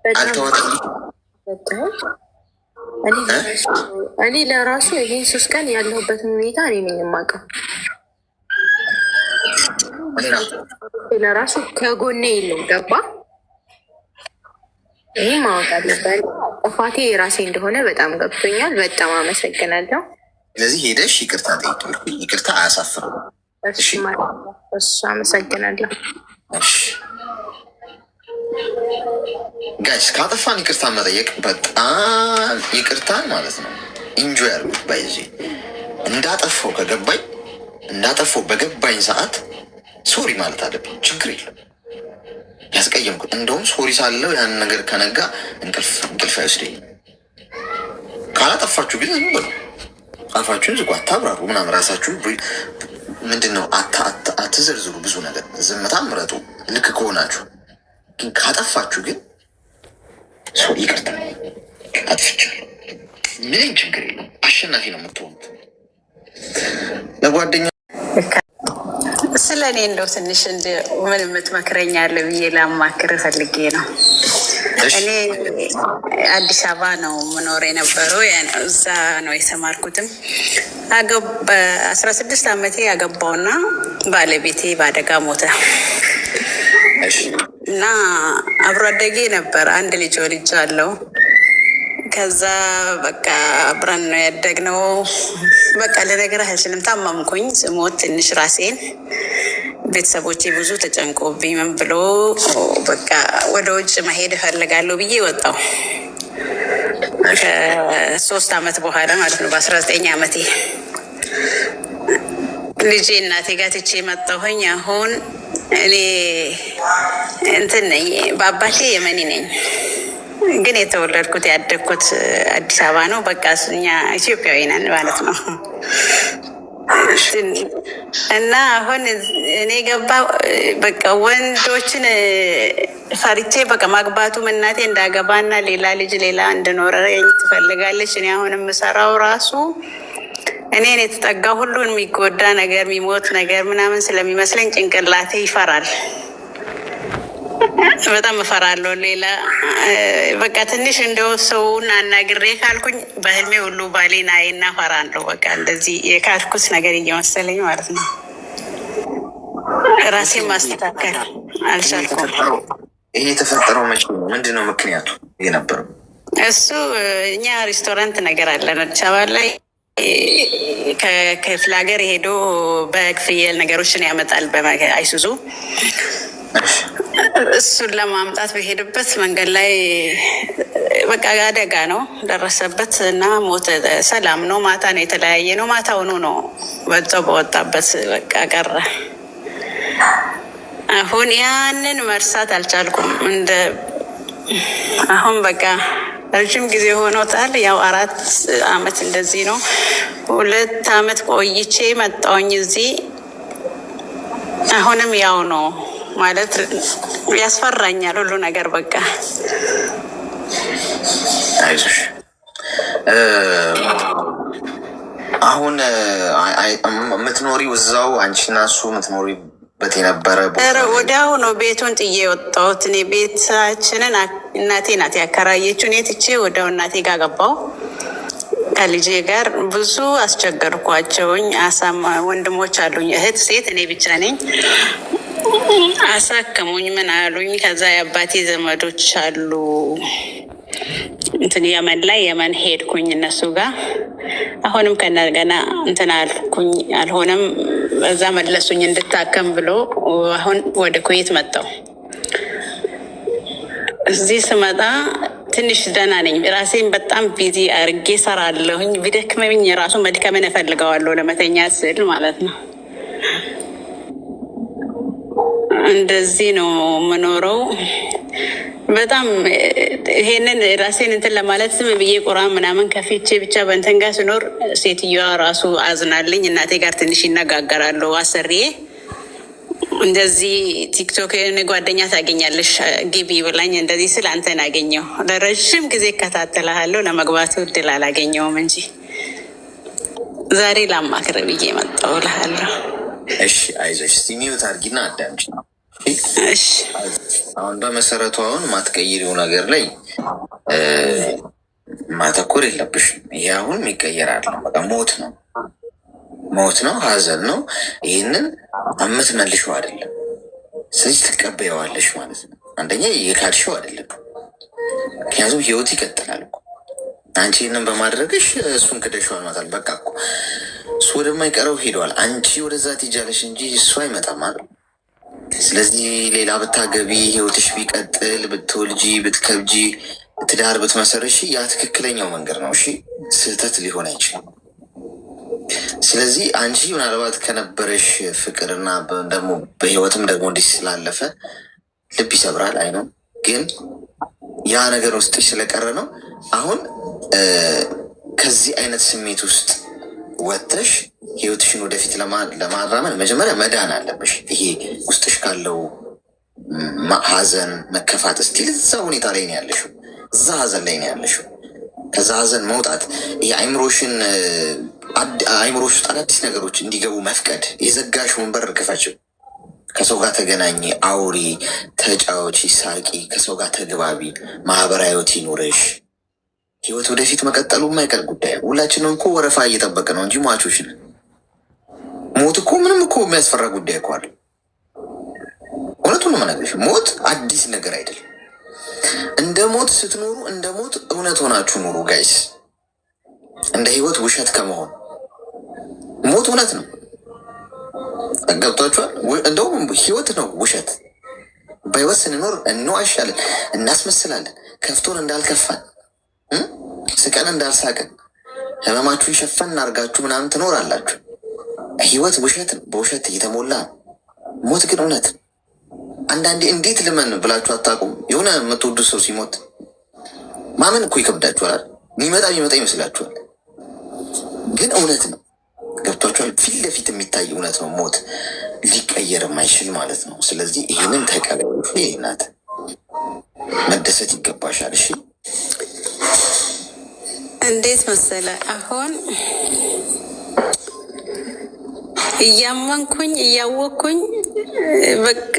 አልተዋጠም። እኔ ለራሱ ይህን 3 ቀን ያለሁበትን ሁኔታ እኔ ነኝ የማውቀው። ለራሱ ከጎኔ የለው ገባ። ይህ ማወቅ አለበት። ጥፋቴ የራሴ እንደሆነ በጣም ገብቶኛል። በጣም አመሰግናለሁ። ስለዚህ ሄደሽ ይቅርታ ጠይቂ። ይቅርታ አያሳፍርም። እሱ አመሰግናለሁ። ጋይስ ካጠፋን ይቅርታ መጠየቅ በጣም ይቅርታን ማለት ነው። ኢንጆይ አድርጉት። ባይዚ እንዳጠፋው ከገባኝ እንዳጠፋው በገባኝ ሰዓት ሶሪ ማለት አለብኝ። ችግር የለም ያስቀየምኩት። እንደውም ሶሪ ሳለው ያን ነገር ከነጋ እንቅልፍ አይወስደኝም። ካላጠፋችሁ ግን ዝም በሉ፣ አፋችሁን ዝጉ፣ አታብራሩ ምናምን። ራሳችሁ ምንድን ነው አትዘርዝሩ። ብዙ ነገር ዝምታ ምረጡ ልክ ከሆናችሁ። ግን ካጠፋችሁ ግን ሰው ይቅርታ አጥፍቻለሁ፣ ምንም ችግር የለም። አሸናፊ ነው የምትሆኑት። ለጓደኛ ስለ እኔ እንደው ትንሽ ምን የምትመክረኝ አለ ብዬ ላማክር ፈልጌ ነው። እኔ አዲስ አበባ ነው ምኖር የነበረው፣ እዛ ነው የተማርኩትም። በ16 ዓመቴ ያገባውና ባለቤቴ በአደጋ ሞተ እና አብሮ አደጌ ነበር። አንድ ልጅ ወልጃለሁ። ከዛ በቃ አብረን ነው ያደግነው። በቃ ልነግርህ አልችልም። ታመምኩኝ። ስሞት ትንሽ ራሴን ቤተሰቦቼ ብዙ ተጨንቆብኝ ምን ብሎ በቃ ወደ ውጭ መሄድ እፈልጋለሁ ብዬ ወጣሁ። ከ3 ዓመት በኋላ ማለት ነው። በ19 ዓመቴ ልጄ እናቴ ጋር ትቼ መጣሁኝ። አሁን እኔ እንትን ነኝ፣ በአባቴ የመኒ ነኝ፣ ግን የተወለድኩት ያደግኩት አዲስ አበባ ነው። በቃ እኛ ኢትዮጵያዊ ነን ማለት ነው። እና አሁን እኔ ገባ በቃ ወንዶችን ፈርቼ በቃ ማግባቱም እናቴ እንዳገባና ሌላ ልጅ ሌላ እንድኖረኝ ትፈልጋለች። እኔ አሁን የምሰራው ራሱ እኔን የተጠጋ ሁሉ የሚጎዳ ነገር የሚሞት ነገር ምናምን ስለሚመስለኝ ጭንቅላቴ ይፈራል። በጣም እፈራለሁ። ሌላ በቃ ትንሽ እንደው ሰውን አናግሬ ካልኩኝ በህልሜ ሁሉ ባሌን አይና እፈራለሁ። በቃ እንደዚህ የካልኩት ነገር እየመሰለኝ ማለት ነው። ራሴን ማስተካከል አልቻልኩም። ይሄ የተፈጠረው መቼ ነው? ምንድን ነው ምክንያቱ የነበረው? እሱ እኛ ሬስቶራንት ነገር አለን አዲስ አበባ ላይ። ከክፍለ ሀገር ሄዶ በግ ፍየል ነገሮችን ያመጣል በአይሱዙ እሱን ለማምጣት በሄድበት መንገድ ላይ በቃ አደጋ ነው ደረሰበት እና ሞተ። ሰላም ነው። ማታ ነው የተለያየ ነው። ማታውኑ ነው በዛው በወጣበት በቃ ቀረ። አሁን ያንን መርሳት አልቻልኩም። አሁን በቃ ረጅም ጊዜ ሆኖታል። ያው 4 አመት እንደዚህ ነው። 2 አመት ቆይቼ መጣሁኝ እዚህ። አሁንም ያው ነው ማለት ያስፈራኛል ሁሉ ነገር በቃ። አይዞሽ። አሁን የምትኖሪው እዛው አንቺና እሱ የምትኖሪበት የነበረ ወዲያው ነው ቤቱን ጥዬ የወጣሁት። እኔ ቤታችንን እናቴ ናት ያከራየችው። እኔ ትቼ ወዲያው እናቴ ጋር ገባሁ። ከልጄ ጋር ብዙ አስቸገርኳቸውኝ። ወንድሞች አሉኝ፣ እህት ሴት፣ እኔ ብቻ ነኝ። አሳከሙኝ፣ ምን አሉኝ። ከዛ የአባቴ ዘመዶች አሉ እንትን የመን ላይ የመን ሄድኩኝ እነሱ ጋር። አሁንም ከነገና እንትን አልኩኝ፣ አልሆነም። በዛ መለሱኝ እንድታከም ብሎ። አሁን ወደ ኩዌት መጣሁ። እዚህ ስመጣ ትንሽ ደህና ነኝ። ራሴን በጣም ቢዚ አርጌ ሰራለሁኝ። ቢደክመኝ የራሱ መድከምን እፈልገዋለሁ ለመተኛ ስል ማለት ነው። እንደዚህ ነው የምኖረው። በጣም ይሄንን ራሴን እንትን ለማለት ዝም ብዬ ቁርአን ምናምን ከፊቼ ብቻ በእንትን ጋር ስኖር ሴትዮዋ ራሱ አዝናልኝ። እናቴ ጋር ትንሽ ይነጋገራሉ። አሰሪዬ እንደዚህ ቲክቶክ ጓደኛ ታገኛለሽ ግቢ ብላኝ እንደዚህ ስል አንተን አገኘው። ለረዥም ጊዜ እከታተልሃለሁ፣ ለመግባቱ እድል አላገኘውም እንጂ ዛሬ ላማክር ብዬ መጣሁ እልሃለሁ። እሺ አይዞሽ። እስቲ ሚዩት አድርጊና አዳምጪ። አሁን በመሰረቱ አሁን ማትቀይሪው ነገር ላይ ማተኮር የለብሽም። ይሄ አሁን ይቀየራል። ሞት ነው፣ ሀዘን ነው። ይህንን የምትመልሺው አይደለም። ስለዚህ ትቀበየዋለሽ ማለት ነው። አንደኛ የካድሽው አይደለም፣ ምክንያቱም ህይወት ይቀጥላል እኮ። አንቺ ይህንን በማድረግሽ እሱን ክደሽዋል ማለት በቃ እኮ እሱ ወደማይቀረው ሄደዋል። አንቺ ወደዛ ትሄጃለሽ እንጂ እሱ አይመጣም አይደል? ስለዚህ ሌላ ብታገቢ፣ ህይወትሽ ቢቀጥል፣ ብትወልጂ፣ ብትከብጂ፣ ትዳር ብትመሰርሽ ያ ትክክለኛው መንገድ ነው። እሺ ስህተት ሊሆን አይችልም። ስለዚህ አንቺ ምናልባት ከነበረሽ ፍቅርና ደግሞ በህይወትም ደግሞ እንዲህ ስላለፈ ልብ ይሰብራል። አይ ነው ግን ያ ነገር ውስጥሽ ስለቀረ ነው። አሁን ከዚህ አይነት ስሜት ውስጥ ወጥተሽ ህይወትሽን ወደፊት ለማራመድ መጀመሪያ መዳን አለብሽ። ይሄ ውስጥሽ ካለው ሀዘን፣ መከፋት እስቲል እዛ ሁኔታ ላይ ነው ያለሽው፣ እዛ ሀዘን ላይ ነው ያለሽው። ከዛ ሀዘን መውጣት ይሄ አይምሮሽ ውስጥ አዳዲስ ነገሮች እንዲገቡ መፍቀድ። የዘጋሽውን በር ክፈችው። ከሰው ጋር ተገናኝ፣ አውሪ፣ ተጫዎች፣ ሳቂ፣ ከሰው ጋር ተግባቢ፣ ማህበራዊ ህይወት ይኑርሽ። ህይወት ወደፊት መቀጠሉ የማይቀር ጉዳይ። ሁላችንም እኮ ወረፋ እየጠበቅ ነው እንጂ ሟቾች ነን። ሞት እኮ ምንም እኮ የሚያስፈራ ጉዳይ እኮ አለ። እውነቱን ነው የምነግርሽ። ሞት አዲስ ነገር አይደለም። እንደ ሞት ስትኖሩ እንደ ሞት እውነት ሆናችሁ ኑሩ ጋይስ። እንደ ህይወት ውሸት ከመሆን ሞት እውነት ነው። ገብቷችኋል? እንደውም ህይወት ነው ውሸት። በህይወት ስንኖር እንዋሻለን፣ እናስመስላለን። ከፍቶን እንዳልከፋን፣ ስቀን እንዳልሳቅን፣ ህመማችሁን ሸፈን አድርጋችሁ ምናምን ትኖራላችሁ። ህይወት ውሸት ነው፣ በውሸት እየተሞላ ነው። ሞት ግን እውነት ነው። አንዳንዴ እንዴት ልመን ብላችሁ አታውቁም? የሆነ የምትወዱት ሰው ሲሞት ማመን እኮ ይከብዳችኋል። የሚመጣ ይመስላችኋል፣ ግን እውነት ነው። ገብቷችኋል? ፊት ለፊት የሚታይ እውነት ነው። ሞት ሊቀየር የማይችል ማለት ነው። ስለዚህ ይህንን ተቀበሉ። ናት መደሰት ይገባሻል። እሺ እንዴት መሰለ አሁን እያመንኩኝ እያወቅኩኝ በቃ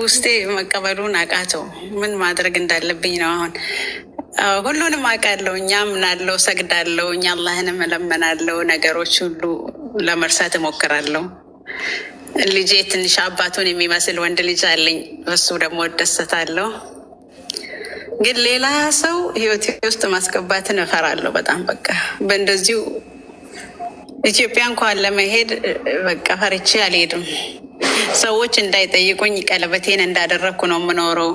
ውስጤ መቀበሉን አቃተው። ምን ማድረግ እንዳለብኝ ነው አሁን። ሁሉንም አውቃለሁ፣ አምናለሁ፣ ሰግዳለሁ፣ አላህንም እለምናለሁ። ነገሮች ሁሉ ለመርሳት እሞክራለሁ። ልጄ ትንሽ አባቱን የሚመስል ወንድ ልጅ አለኝ፣ እሱ ደግሞ እደሰታለሁ። ግን ሌላ ሰው ህይወቴ ውስጥ ማስገባትን እፈራለሁ በጣም በቃ። በእንደዚሁ ኢትዮጵያ እንኳን ለመሄድ በቃ ፈርቼ አልሄድም። ሰዎች እንዳይጠይቁኝ ቀለበቴን እንዳደረግኩ ነው የምኖረው።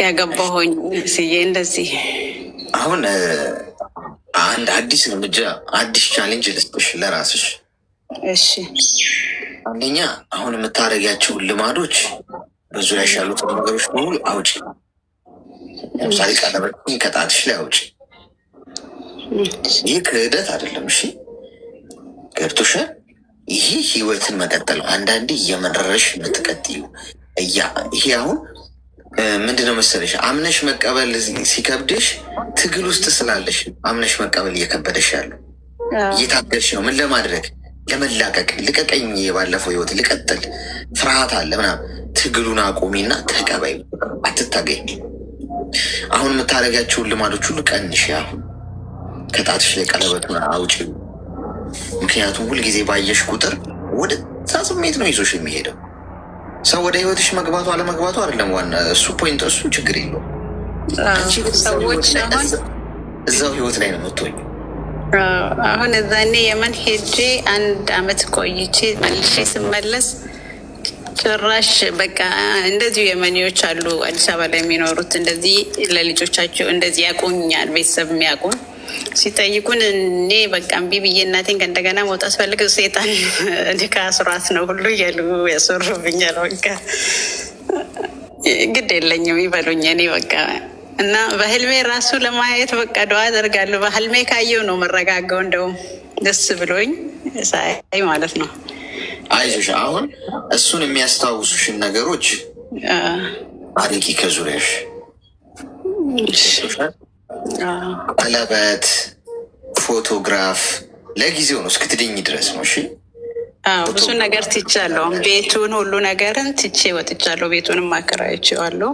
ያገባሁኝ ስዬ እንደዚህ አሁን አንድ አዲስ እርምጃ አዲስ ቻሌንጅ ልስጥሽ ለራስሽ። እሺ አንደኛ አሁን የምታደርጊያቸውን ልማዶች በዙሪያሽ ያሉት ነገሮች በሙሉ አውጪ። ለምሳሌ ቀለበትን ከጣትሽ ላይ አውጪ። ይህ ክህደት አይደለም። እሺ ገብቶሻል? ይሄ ህይወትን መቀጠል ነው። አንዳንዴ እየመረረሽ የምትቀጥዩ ይሄ አሁን ምንድነው መሰለሽ፣ አምነሽ መቀበል ሲከብድሽ ትግል ውስጥ ስላለሽ አምነሽ መቀበል እየከበደሽ ያለው እየታገልሽ ነው። ምን ለማድረግ ለመላቀቅ፣ ልቀቀኝ፣ የባለፈው ህይወት ልቀጥል፣ ፍርሃት አለ ምናምን። ትግሉን አቁሚና ተቀበይ፣ አትታገኝ። አሁን የምታደርጋቸውን ልማዶች ሁሉ ቀንሽ። አሁን ከጣትሽ ላይ ቀለበቱን አውጪ። ምክንያቱም ሁልጊዜ ባየሽ ቁጥር ወደ ዛ ስሜት ነው ይዞሽ የሚሄደው። ሰው ወደ ህይወትሽ መግባቱ አለመግባቱ አይደለም ዋና እሱ ፖይንት፣ እሱ ችግር የለውም። ሰዎች አሁን እዛው ህይወት ላይ ነው የምትሆኝ። አሁን እዛኔ የመን ሄጄ 1 አመት ቆይቼ መልሼ ስመለስ ጭራሽ በቃ እንደዚሁ የመኒዎች አሉ አዲስ አበባ ላይ የሚኖሩት እንደዚህ ለልጆቻቸው እንደዚህ ያቆኛል። ቤተሰብ የሚያቆኝ ሲጠይቁን እኔ በቃ እምቢ ብዬ እናቴን ከእንደገና መውጣት ፈልግ ሴጣን ከአስሯት ነው ሁሉ እያሉ ያስወሩብኛል። በቃ ግድ የለኝም ይበሉኝ። እኔ በቃ እና በህልሜ ራሱ ለማየት በቃ ደዋ አደርጋለሁ። በህልሜ ካየው ነው መረጋጋው። እንደውም ደስ ብሎኝ ሳይ ማለት ነው። አይዞሽ አሁን እሱን የሚያስታውሱሽን ነገሮች አርቂ ከዙሪያሽ። ቀለበት፣ ፎቶግራፍ ለጊዜው ነው እስክትድኝ ድረስ ነው። እሺ ብዙ ነገር ትቻለሁ። ቤቱን ሁሉ ነገርን ትቼ ወጥቻለሁ። ቤቱንም አከራይቼዋለሁ።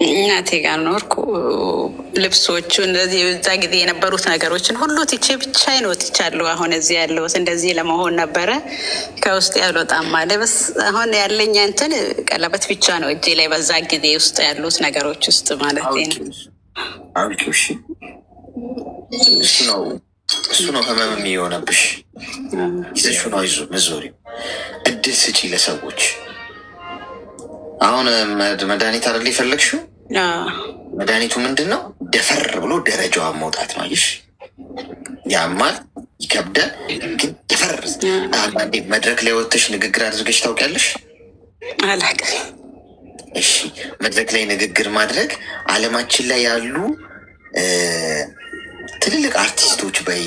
እናቴ ጋር ኖርኩ። ልብሶቹ እንደዚህ የዛ ጊዜ የነበሩት ነገሮችን ሁሉ ትቼ ብቻዬን ወጥቻለሁ። አሁን እዚህ ያለሁት እንደዚህ ለመሆን ነበረ። ከውስጥ ያልወጣም አለ። በስ አሁን ያለኝ እንትን ቀለበት ብቻ ነው እጄ ላይ በዛ ጊዜ ውስጥ ያሉት ነገሮች ውስጥ ማለት ነው። እሺ እሱ ነው ህመም የሚሆነብሽ። ይዘሽ ነው አይዞ መዞሪ እድል ስጪ ለሰዎች። አሁን መድኃኒት አይደል የፈለግሽው? መድኃኒቱ ምንድን ነው? ደፈር ብሎ ደረጃዋን መውጣት ነው። አይሽ ያማል፣ ይከብዳል፣ ግን ደፈር። አንዳንዴ መድረክ ላይ ወጥተሽ ንግግር አድርገሽ ታውቂያለሽ? አላውቅም። እሺ መድረክ ላይ ንግግር ማድረግ አለማችን ላይ ያሉ ትልልቅ አርቲስቶች በይ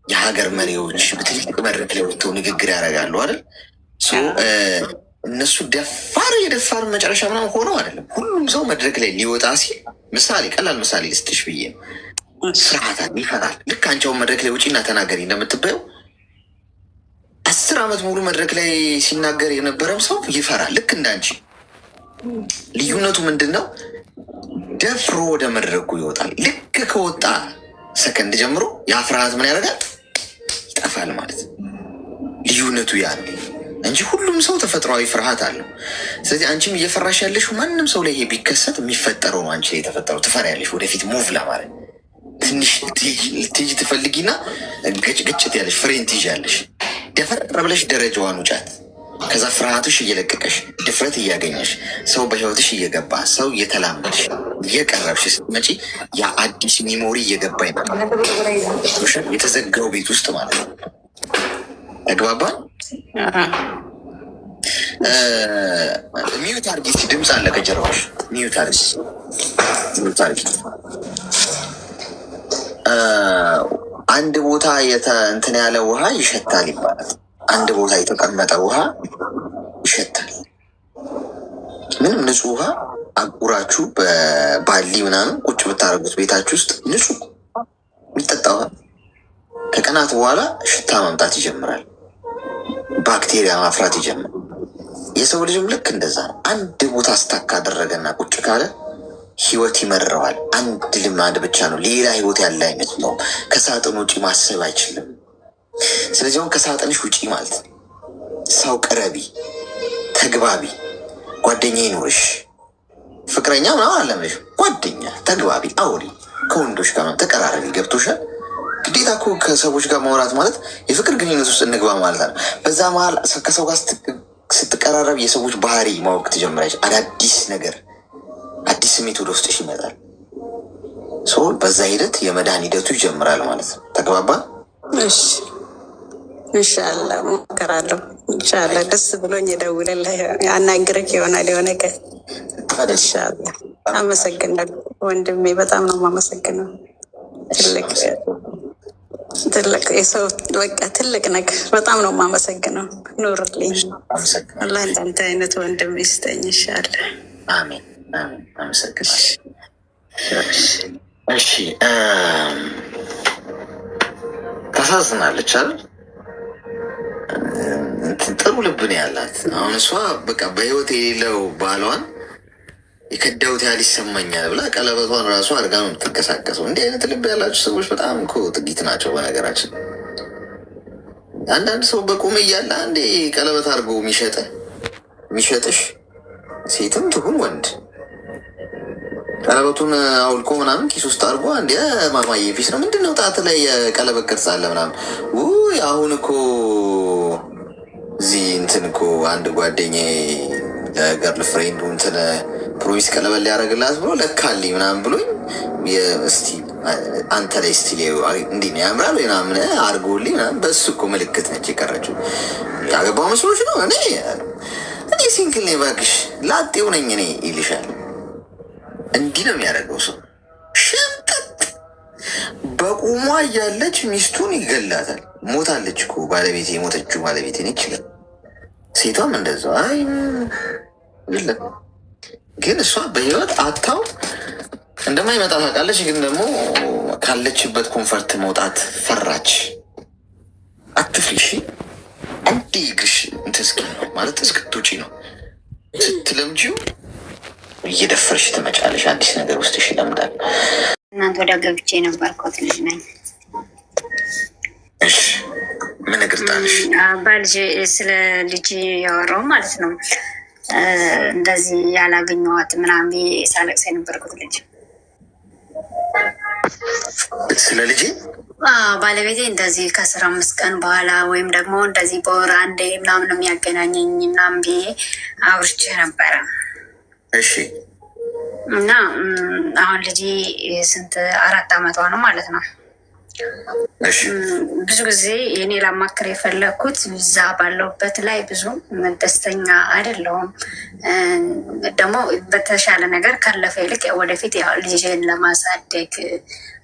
የሀገር መሪዎች በትልልቅ መድረክ ላይ ወጥተው ንግግር ያደርጋሉ አይደል? እነሱ ደፋር የደፋር መጨረሻ ምናምን ሆነው አይደለም። ሁሉም ሰው መድረክ ላይ ሊወጣ ሲል ምሳሌ፣ ቀላል ምሳሌ ልስጥሽ ብዬ ነው። ስርዓታል፣ ይፈራል። ልክ አንቺውን መድረክ ላይ ውጪና ተናገሪ እንደምትባየው 10 ዓመት ሙሉ መድረክ ላይ ሲናገር የነበረም ሰው ይፈራል፣ ልክ እንዳንቺ። ልዩነቱ ምንድን ነው? ደፍሮ ወደ መድረኩ ይወጣል። ልክ ከወጣ ሰከንድ ጀምሮ ያ ፍርሃት ምን ያደርጋል? ይጠፋል ማለት ነው። ልዩነቱ ያ ነው እንጂ ሁሉም ሰው ተፈጥሯዊ ፍርሃት አለው። ስለዚህ አንቺም እየፈራሽ ያለሽው ማንም ሰው ላይ ይሄ ቢከሰት የሚፈጠረው ነው። አንቺ ላይ የተፈጠረው ትፈሪያለሽ። ወደፊት ሙቭ ለማለት ትንሽ ልትሄጂ ትፈልጊና ግጭት ያለሽ ፍሬን ትይዣለሽ። ደፈር ብለሽ ደረጃዋን ውጫት። ከዛ ፍርሃትሽ እየለቀቀሽ ድፍረት እያገኘሽ ሰው በህይወትሽ እየገባ ሰው እየተላመድሽ እየቀረብሽ ስትመጪ ያ አዲስ ሚሞሪ እየገባ ይመጣል። የተዘጋው ቤት ውስጥ ማለት ነው። ተግባባን? ሚዩት አርጊ። ድምፅ አለ ከጀርባሽ። ሚዩት አርጊ። አንድ ቦታ እንትን ያለ ውሃ ይሸታል ይባላል። አንድ ቦታ የተቀመጠ ውሃ ይሸታል። ምንም ንጹህ ውሃ አቁራችሁ በባሊ ምናምን ቁጭ ብታደርጉት ቤታችሁ ውስጥ ንጹህ የሚጠጣ ውሃ ከቀናት በኋላ ሽታ ማምጣት ይጀምራል። ባክቴሪያ ማፍራት ይጀምራል። የሰው ልጅም ልክ እንደዛ ነው። አንድ ቦታ ስታክ ካደረገና ቁጭ ካለ ህይወት ይመረዋል። አንድ ልማድ ብቻ ነው፣ ሌላ ህይወት ያለ አይመስለውም። ከሳጥን ውጭ ማሰብ አይችልም። ስለዚህ አሁን ከሳጥንሽ ውጪ ማለት ነው። ሰው ቅረቢ፣ ተግባቢ፣ ጓደኛ ይኑርሽ። ፍቅረኛ ምናምን አለምሽ፣ ጓደኛ ተግባቢ፣ አውሪ፣ ከወንዶች ጋር ተቀራረቢ። ገብቶሻል? ግዴታ እኮ ከሰዎች ጋር ማውራት ማለት የፍቅር ግንኙነት ውስጥ እንግባ ማለት ነው። በዛ መሀል ከሰው ጋር ስትቀራረብ የሰዎች ባህሪ ማወቅ ትጀምራለች። አዳዲስ ነገር፣ አዲስ ስሜት ወደ ውስጥሽ ይመጣል። በዛ ሂደት የመዳን ሂደቱ ይጀምራል ማለት ነው። ተግባባ? እሺ ኢንሻላህ እሞክራለሁ። ኢንሻላህ ደስ ብሎኝ እደውልልህ አናግርህ ይሆናል የሆነ ቀን ኢንሻላህ። አመሰግናለሁ ወንድሜ፣ በጣም ነው የማመሰግነው። ትልቅ የሰው በቃ ትልቅ ነገር፣ በጣም ነው የማመሰግነው። ኑርልኝ። አላህ እንዳንተ አይነት ወንድም ይስጠኝ ኢንሻላህ። አሜን አሜን። አመሰግናለሁ። እሺ ታሳዝናለች አይደል? ጥሩ ልብ ነው ያላት። አሁን እሷ በቃ በህይወት የሌለው ባሏን የከዳሁት ያህል ይሰማኛል ብላ ቀለበቷን ራሱ አድርጋ ነው የምትንቀሳቀሰው። እንዲህ አይነት ልብ ያላቸው ሰዎች በጣም እኮ ጥቂት ናቸው። በነገራችን አንዳንድ ሰው በቁም እያለ አንዴ ቀለበት አድርጎ የሚሸጥሽ ሴትም ትሁን ወንድ ቀለበቱን አውልቆ ምናምን ኪስ ውስጥ አድርጎ አንድ ማማዬ ፊስ ነው ምንድን ነው ጣት ላይ የቀለበት ቅርጽ አለ ምናምን። አሁን እኮ እዚህ እንትን እኮ አንድ ጓደኛዬ ለገርል ፍሬንዱ እንትን ፕሮሚስ ቀለበት ሊያደርግላት ብሎ ለካልኝ ምናምን ብሎኝ እስቲ አንተ ላይ ስቲል እንዲህ ነው ያምራል ወይ ምናምን አድርጎልኝ ምናምን። በሱ እኮ ምልክት ነች የቀረችው። ያገባው መስሎች ነው። እኔ ሲንግል ነኝ እባክሽ ላጤው ነኝ እኔ ይልሻል። እንዲህ ነው የሚያደርገው ሰው። ሽምጥጥ በቁሟ እያለች ሚስቱን ይገላታል። ሞታለች እኮ ባለቤቴ፣ የሞተችው ባለቤቴ ነች ይላል። ሴቷም እንደዛው አይ የለም። ግን እሷ በህይወት አታው እንደማይመጣ ታውቃለች። ግን ደግሞ ካለችበት ኮንፈርት መውጣት ፈራች። አትፍሪ እሺ። አንዴ እግርሽ እንትን እስኪ ነው ማለት እስክትውጪ ነው ስትለምጂው እየደፈርሽ ትመጫለሽ። አዲስ ነገር ውስጥሽ ይለምዳል። እናንተ ወደ ገብቼ የነበርኩት ልጅ ነኝ። እሺ ምን እግር ጣልሽ? በልጅ ስለ ልጅ ያወራው ማለት ነው። እንደዚህ ያላገኘኋት ምናምን ሳለቅስ የነበርኩት ልጅ ስለ ልጅ ባለቤቴ እንደዚህ ከ15 ቀን በኋላ ወይም ደግሞ እንደዚህ በወር አንዴ ምናምን የሚያገናኘኝ ምናምን ብዬ አውርቼ ነበረ። እሺ እና አሁን ልጅ ስንት 4 ዓመቷ ነው ማለት ነው። ብዙ ጊዜ እኔ ላማክር የፈለግኩት እዛ ባለሁበት ላይ ብዙ ደስተኛ አይደለሁም። ደግሞ በተሻለ ነገር ካለፈ ይልቅ ወደፊት ልጅን ለማሳደግ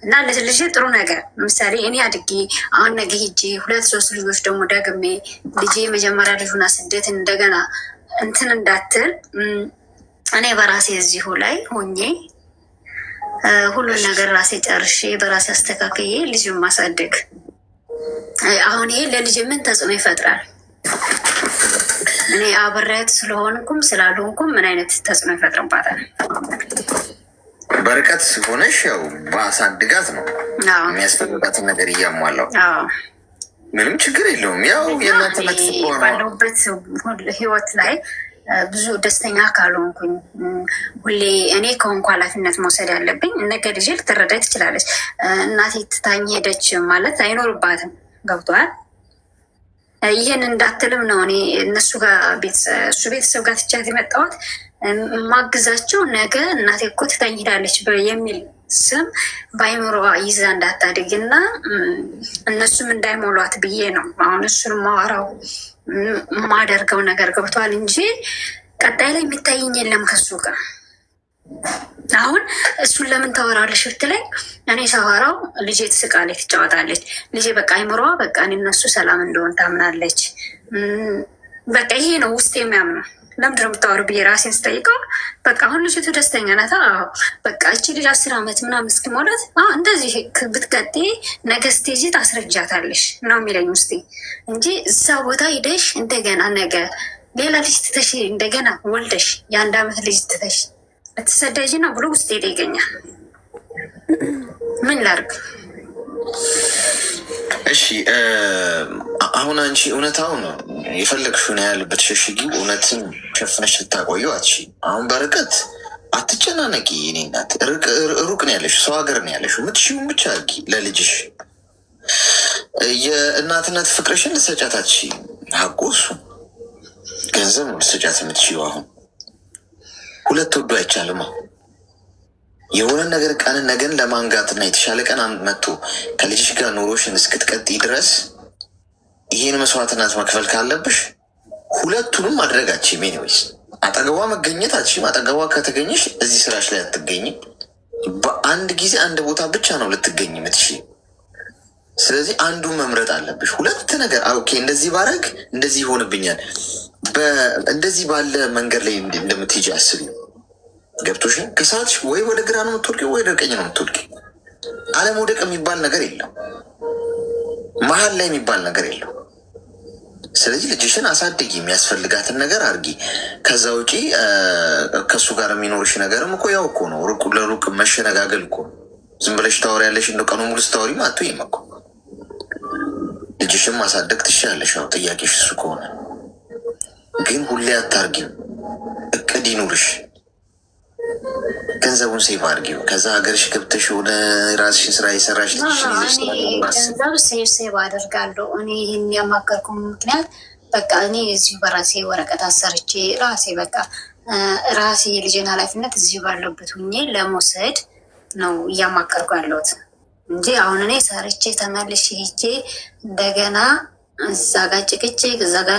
እና ልጅ ጥሩ ነገር ለምሳሌ እኔ አድጌ አሁን ነገ ሂጄ 2-3 ልጆች ደግሞ ደግሜ ልጄ መጀመሪያ ልጁና ስደት እንደገና እንትን እንዳትል እኔ በራሴ እዚሁ ላይ ሆኜ ሁሉን ነገር ራሴ ጨርሼ በራሴ አስተካክዬ ልጅን ማሳደግ። አሁን ይሄ ለልጅ ምን ተጽዕኖ ይፈጥራል? እኔ አብሬያት ስለሆንኩም ስላልሆንኩም ምን አይነት ተጽዕኖ ይፈጥርባታል? በርቀት ሆነሽ ያው በአሳድጋት ነው የሚያስፈልጋትን ነገር እያሟላው ምንም ችግር የለውም። ያው የእናንተ ባለሁበት ህይወት ላይ ብዙ ደስተኛ ካልሆንኩኝ ሁሌ እኔ ከሆንኩ ኃላፊነት መውሰድ ያለብኝ ነገ ልጄ ልትረዳኝ ትችላለች። እናቴ ትታኝ ሄደች ማለት አይኖርባትም። ገብቶሃል? ይህን እንዳትልም ነው እኔ እነሱ ጋር እሱ ቤተሰብ ጋር ትቻት የመጣሁት ማግዛቸው ነገ እናቴ እኮ ትታኝ ሄዳለች የሚል ስም በአይምሮ ይዛ እንዳታድግ እና እነሱም እንዳይሞሏት ብዬ ነው አሁን እሱን ማወራው የማደርገው ነገር ገብቷል እንጂ ቀጣይ ላይ የሚታየኝ የለም ከሱ ጋር። አሁን እሱን ለምን ታወራለሽ ብትለኝ እኔ ሳወራው ልጄ ትስቃለች፣ ትጫወታለች። ልጄ በቃ አይምሮዋ በቃ እኔ እነሱ ሰላም እንደሆን ታምናለች። በቃ ይሄ ነው ውስጥ የሚያምነው። ለምንድነው የምታወሩ ብዬ ራሴን ስጠይቀው በቃ አሁን ልጅቱ ደስተኛ ናት። በቃ እቺ ልጅ 10 ዓመት ምናምን እስኪሞላት እንደዚህ ብትቀጤ ነገ ስቴጅ ታስረጃታለሽ ነው የሚለኝ ውስጤ እንጂ እዛ ቦታ ሂደሽ እንደገና ነገ ሌላ ልጅ ትተሽ እንደገና ወልደሽ የ1 ዓመት ልጅ ትተሽ ልትሰደጂ ነው ብሎ ውስጤ ይገኛል። ምን ላድርግ? እሺ አሁን አንቺ እውነታውን የፈለግሽውን ያህል ብትሸሽጊው እውነትን ሸፍነሽ ልታቆየው አትችይም። አሁን በርቀት አትጨናነቂ። እኔ እናት ሩቅ ነው ያለሽ፣ ሰው ሀገር ነው ያለሽ። የምትሽውን ብቻ አድርጊ ለልጅሽ። የእናትነት ፍቅርሽን ልትሰጫት ሀቁ እሱ ገንዘብ ነው ልትሰጫት የምትችይው። አሁን ሁለት ወዶ አይቻልም። የሆነ ነገር ቀን ነገን ለማንጋትና የተሻለ ቀን መጥቶ ከልጅሽ ጋር ኑሮሽን እስክትቀጥይ ድረስ ይህን መስዋዕትነት መክፈል ካለብሽ ሁለቱንም ማድረጋችም ሜኒዌይስ አጠገቧ መገኘታችም አጠገቧ ከተገኘሽ እዚህ ስራሽ ላይ አትገኝም። በአንድ ጊዜ አንድ ቦታ ብቻ ነው ልትገኝ የምትችይ። ስለዚህ አንዱን መምረጥ አለብሽ። ሁለት ነገር ኦኬ፣ እንደዚህ ባረግ እንደዚህ ይሆንብኛል፣ እንደዚህ ባለ መንገድ ላይ እንደምትሄጂ አስቢ። ገብቶሽ ከሳትሽ ወይ ወደ ግራ ነው የምትወድቂው ወይ ወደ ቀኝ ነው የምትወድቂው። አለመውደቅ የሚባል ነገር የለም፣ መሀል ላይ የሚባል ነገር የለም። ስለዚህ ልጅሽን አሳድጊ፣ የሚያስፈልጋትን ነገር አድርጊ። ከዛ ውጪ ከእሱ ጋር የሚኖርሽ ነገርም እኮ ያው እኮ ነው፣ ሩቅ ለሩቅ መሸነጋገል እኮ ነው። ዝም ብለሽ ታወሪያለሽ፣ እንደ ቀኑ ሙሉ ስታወሪም አትይም እኮ። ልጅሽን ማሳደግ ትችያለሽ፣ ያው ጥያቄሽ እሱ ከሆነ ግን ሁሌ አታርጊው። እቅድ ይኑርሽ። ገንዘቡን ሴቭ አድርጊው። ከዛ ሀገርሽ ገብተሽ ወደ ራስሽን ስራ የሰራሽ ገንዘብ ሴቭ አደርጋለሁ። እኔ ይህን ያማከርኩ ምክንያት በቃ እኔ እዚሁ በራሴ ወረቀት አሰርቼ ራሴ የልጅን ኃላፊነት እዚሁ ባለበት ሁኜ ለመውሰድ ነው እያማከርኩ ያለሁት እንጂ አሁን እኔ ሰርቼ ተመልሼ ሄጄ እንደገና እዛ ጋ ጭቅጭቅ፣ እዛ ጋ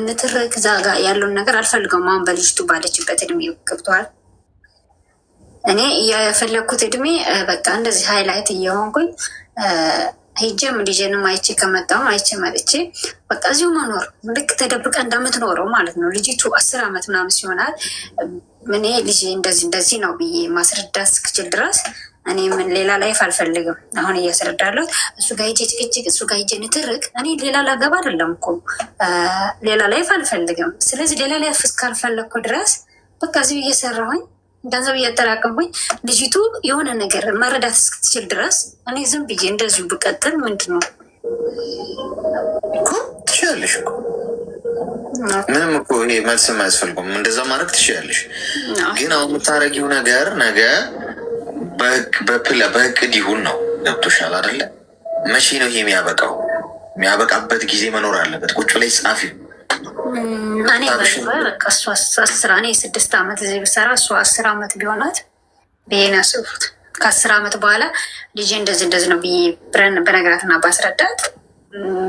ንትርክ፣ እዛ ጋ ያለውን ነገር አልፈልገውም። አሁን በልጅቱ ባለችበት እድሜ ገብተዋል። እኔ የፈለግኩት እድሜ በቃ እንደዚህ ሃይላይት እየሆንኩኝ ሄጄም ልጄንም አይቼ ከመጣሁም አይቼ መጥቼ በቃ እዚሁ መኖር ልክ ተደብቀ እንደምትኖረው ማለት ነው። ልጅቱ 10 ዓመት ምናምን ሲሆናል እኔ ልጄ እንደዚህ ነው ብዬ ማስረዳት እስክችል ድረስ እኔ ምን ሌላ ላይፍ አልፈልግም። አሁን እያስረዳለሁ እሱ ጋር ሄጄ ጭቅጭቅ፣ እሱ ጋር ሄጄ ንትርቅ። እኔ ሌላ ላገባ አይደለም እኮ ሌላ ላይፍ አልፈልግም። ስለዚህ ሌላ ላይፍ እስካልፈለግኩ ድረስ በቃ እዚሁ እየሰራሁኝ ገንዘብ እያጠራቀምኩኝ ልጅቱ የሆነ ነገር መረዳት እስክትችል ድረስ እኔ ዝም ብዬ እንደዚሁ ብቀጥል ምንድን ነው እኮ ትችያለሽ እኮ ምንም እኮ ይሄ መልስም አያስፈልጉም። እንደዛ ማድረግ ትችያለሽ። ግን አሁን የምታደርጊው ነገር ነገ በእቅድ ይሁን ነው። ገብቶሻል አይደለ? መቼ ነው ይሄ የሚያበቃው? የሚያበቃበት ጊዜ መኖር አለበት። ቁጭ ላይ ጻፊ። እኔ በቃ እሷ 10 እኔ 6 ዓመት እዚህ ብሰራ እሷ 10 ዓመት ቢሆናት ብዬ ነው ያሰብኩት። ከ10 ዓመት በኋላ ልጄ እንደዚህ ነው ብዬ በነገራትና ባስረዳት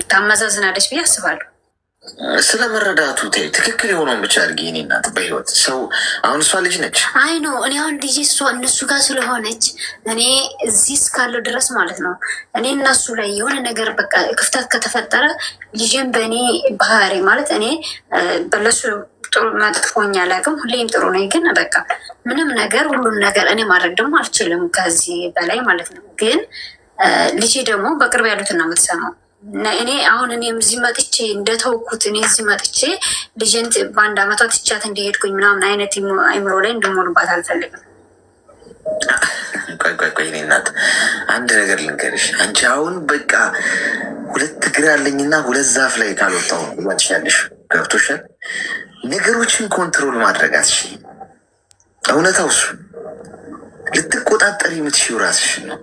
ታመዛዝናለች ብዬ አስባለሁ። ስለ መረዳቱ ትክክል የሆነውን ብቻ አድርጊ። እኔ እናት በህይወት ሰው አሁን እሷ ልጅ ነች። አይ ነው እኔ አሁን ልጅ እሷ እነሱ ጋር ስለሆነች እኔ እዚህ እስካለው ድረስ ማለት ነው እኔ እነሱ ላይ የሆነ ነገር በቃ ክፍተት ከተፈጠረ ልጅን በእኔ ባህሪ ማለት እኔ በለሱ ጥሩ መጥፎኛ አላውቅም። ሁሌም ጥሩ ነኝ። ግን በቃ ምንም ነገር ሁሉን ነገር እኔ ማድረግ ደግሞ አልችልም ከዚህ በላይ ማለት ነው። ግን ልጄ ደግሞ በቅርብ ያሉትን ነው የምትሰማው። እኔ አሁን እኔም እዚህ መጥቼ እንደተውኩት እኔ እዚህ መጥቼ ልጅን በ1 ዓመቷ ትቻት እንደሄድኩኝ ምናምን አይነት አይምሮ ላይ እንድሞሉባት አልፈልግም። ቆይ እኔ እናት አንድ ነገር ልንገርሽ። አንቺ አሁን በቃ 2 እግር ያለኝና 2 ዛፍ ላይ ካልወጣሁ ያልሻለሽ ገብቶሻል። ነገሮችን ኮንትሮል ማድረግ አትችይም። እውነታው እሱ ልትቆጣጠር የምትችይው ራስሽ ነው።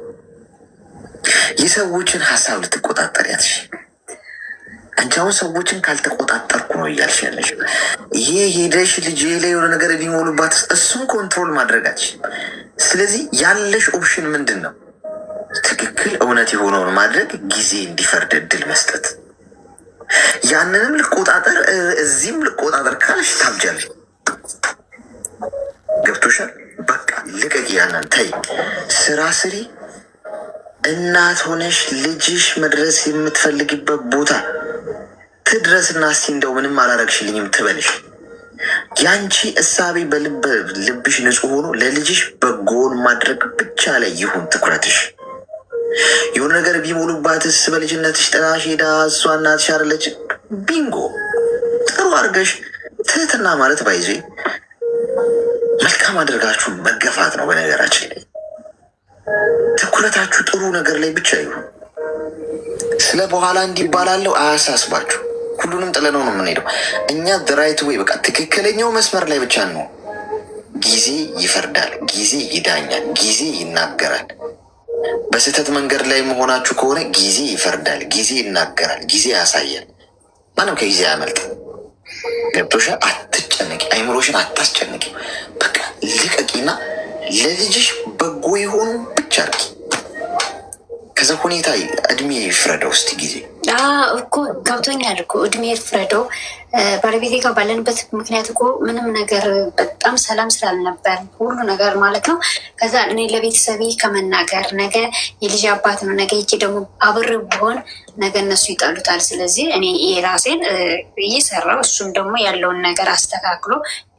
የሰዎችን ሀሳብ ልትቆጣጠር አትችይም። አንቺ አሁን ሰዎችን ካልተቆጣጠርኩ ነው እያልሽ ያለሽ። ይሄ ሄደሽ ልጅ ላይ የሆነ ነገር ሊሞሉባት እሱን ኮንትሮል ማድረግ አትችይም። ስለዚህ ያለሽ ኦፕሽን ምንድን ነው? ትክክል እውነት የሆነውን ማድረግ፣ ጊዜ እንዲፈርድ እድል መስጠት። ያንንም ልቆጣጠር እዚህም ልቆጣጠር ካልሽ ታብጃለሽ። ገብቶሻል? በቃ ልቀቂ፣ ያንን ተይ፣ ስራ ስሪ። እናት ሆነሽ ልጅሽ መድረስ የምትፈልግበት ቦታ ትድረስና እስቲ እንደው ምንም አላረግሽልኝም ትበልሽ። ያንቺ እሳቤ ልብሽ ንጹሕ ሆኖ ለልጅሽ በጎን ማድረግ ብቻ ላይ ይሁን ትኩረትሽ። የሆነ ነገር ቢሞሉባትስ በልጅነትሽ ጥላሽ ሄዳ እሷ እናትሽ አይደለች ቢንጎ ጥሩ አድርገሽ ትህትና ማለት ባይዜ መልካም አድርጋችሁ መገፋት ነው። በነገራችን ላይ ትኩረታችሁ ጥሩ ነገር ላይ ብቻ ይሁን። ስለ በኋላ እንዲባላለው አያሳስባችሁ። ሁሉንም ጥለነው ነው የምንሄደው እኛ ድራይት ወይ በቃ ትክክለኛው መስመር ላይ ብቻ ነው። ጊዜ ይፈርዳል፣ ጊዜ ይዳኛል፣ ጊዜ ይናገራል። በስህተት መንገድ ላይ መሆናችሁ ከሆነ ጊዜ ይፈርዳል፣ ጊዜ ይናገራል፣ ጊዜ ያሳያል። ማንም ከጊዜ አያመልጥ። ገብቶሻል? አትጨነቂ፣ አይምሮሽን አታስጨነቂ። በቃ ልቀቂና ለልጅሽ በጎ የሆኑ ብቻ አርጊ። ከዛ ሁኔታ እድሜ ይፍረደው እስቲ ጊዜ እኮ ገብቶኛል እኮ እድሜ ይፍረደው። ባለቤቴ ጋር ባለንበት ምክንያት እኮ ምንም ነገር በጣም ሰላም ስላልነበር ሁሉ ነገር ማለት ነው። ከዛ እኔ ለቤተሰቤ ከመናገር ነገ የልጅ አባት ነው ነገ ሄጄ ደግሞ አብር ብሆን ነገ እነሱ ይጠሉታል። ስለዚህ እኔ የራሴን እየሰራው እሱም ደግሞ ያለውን ነገር አስተካክሎ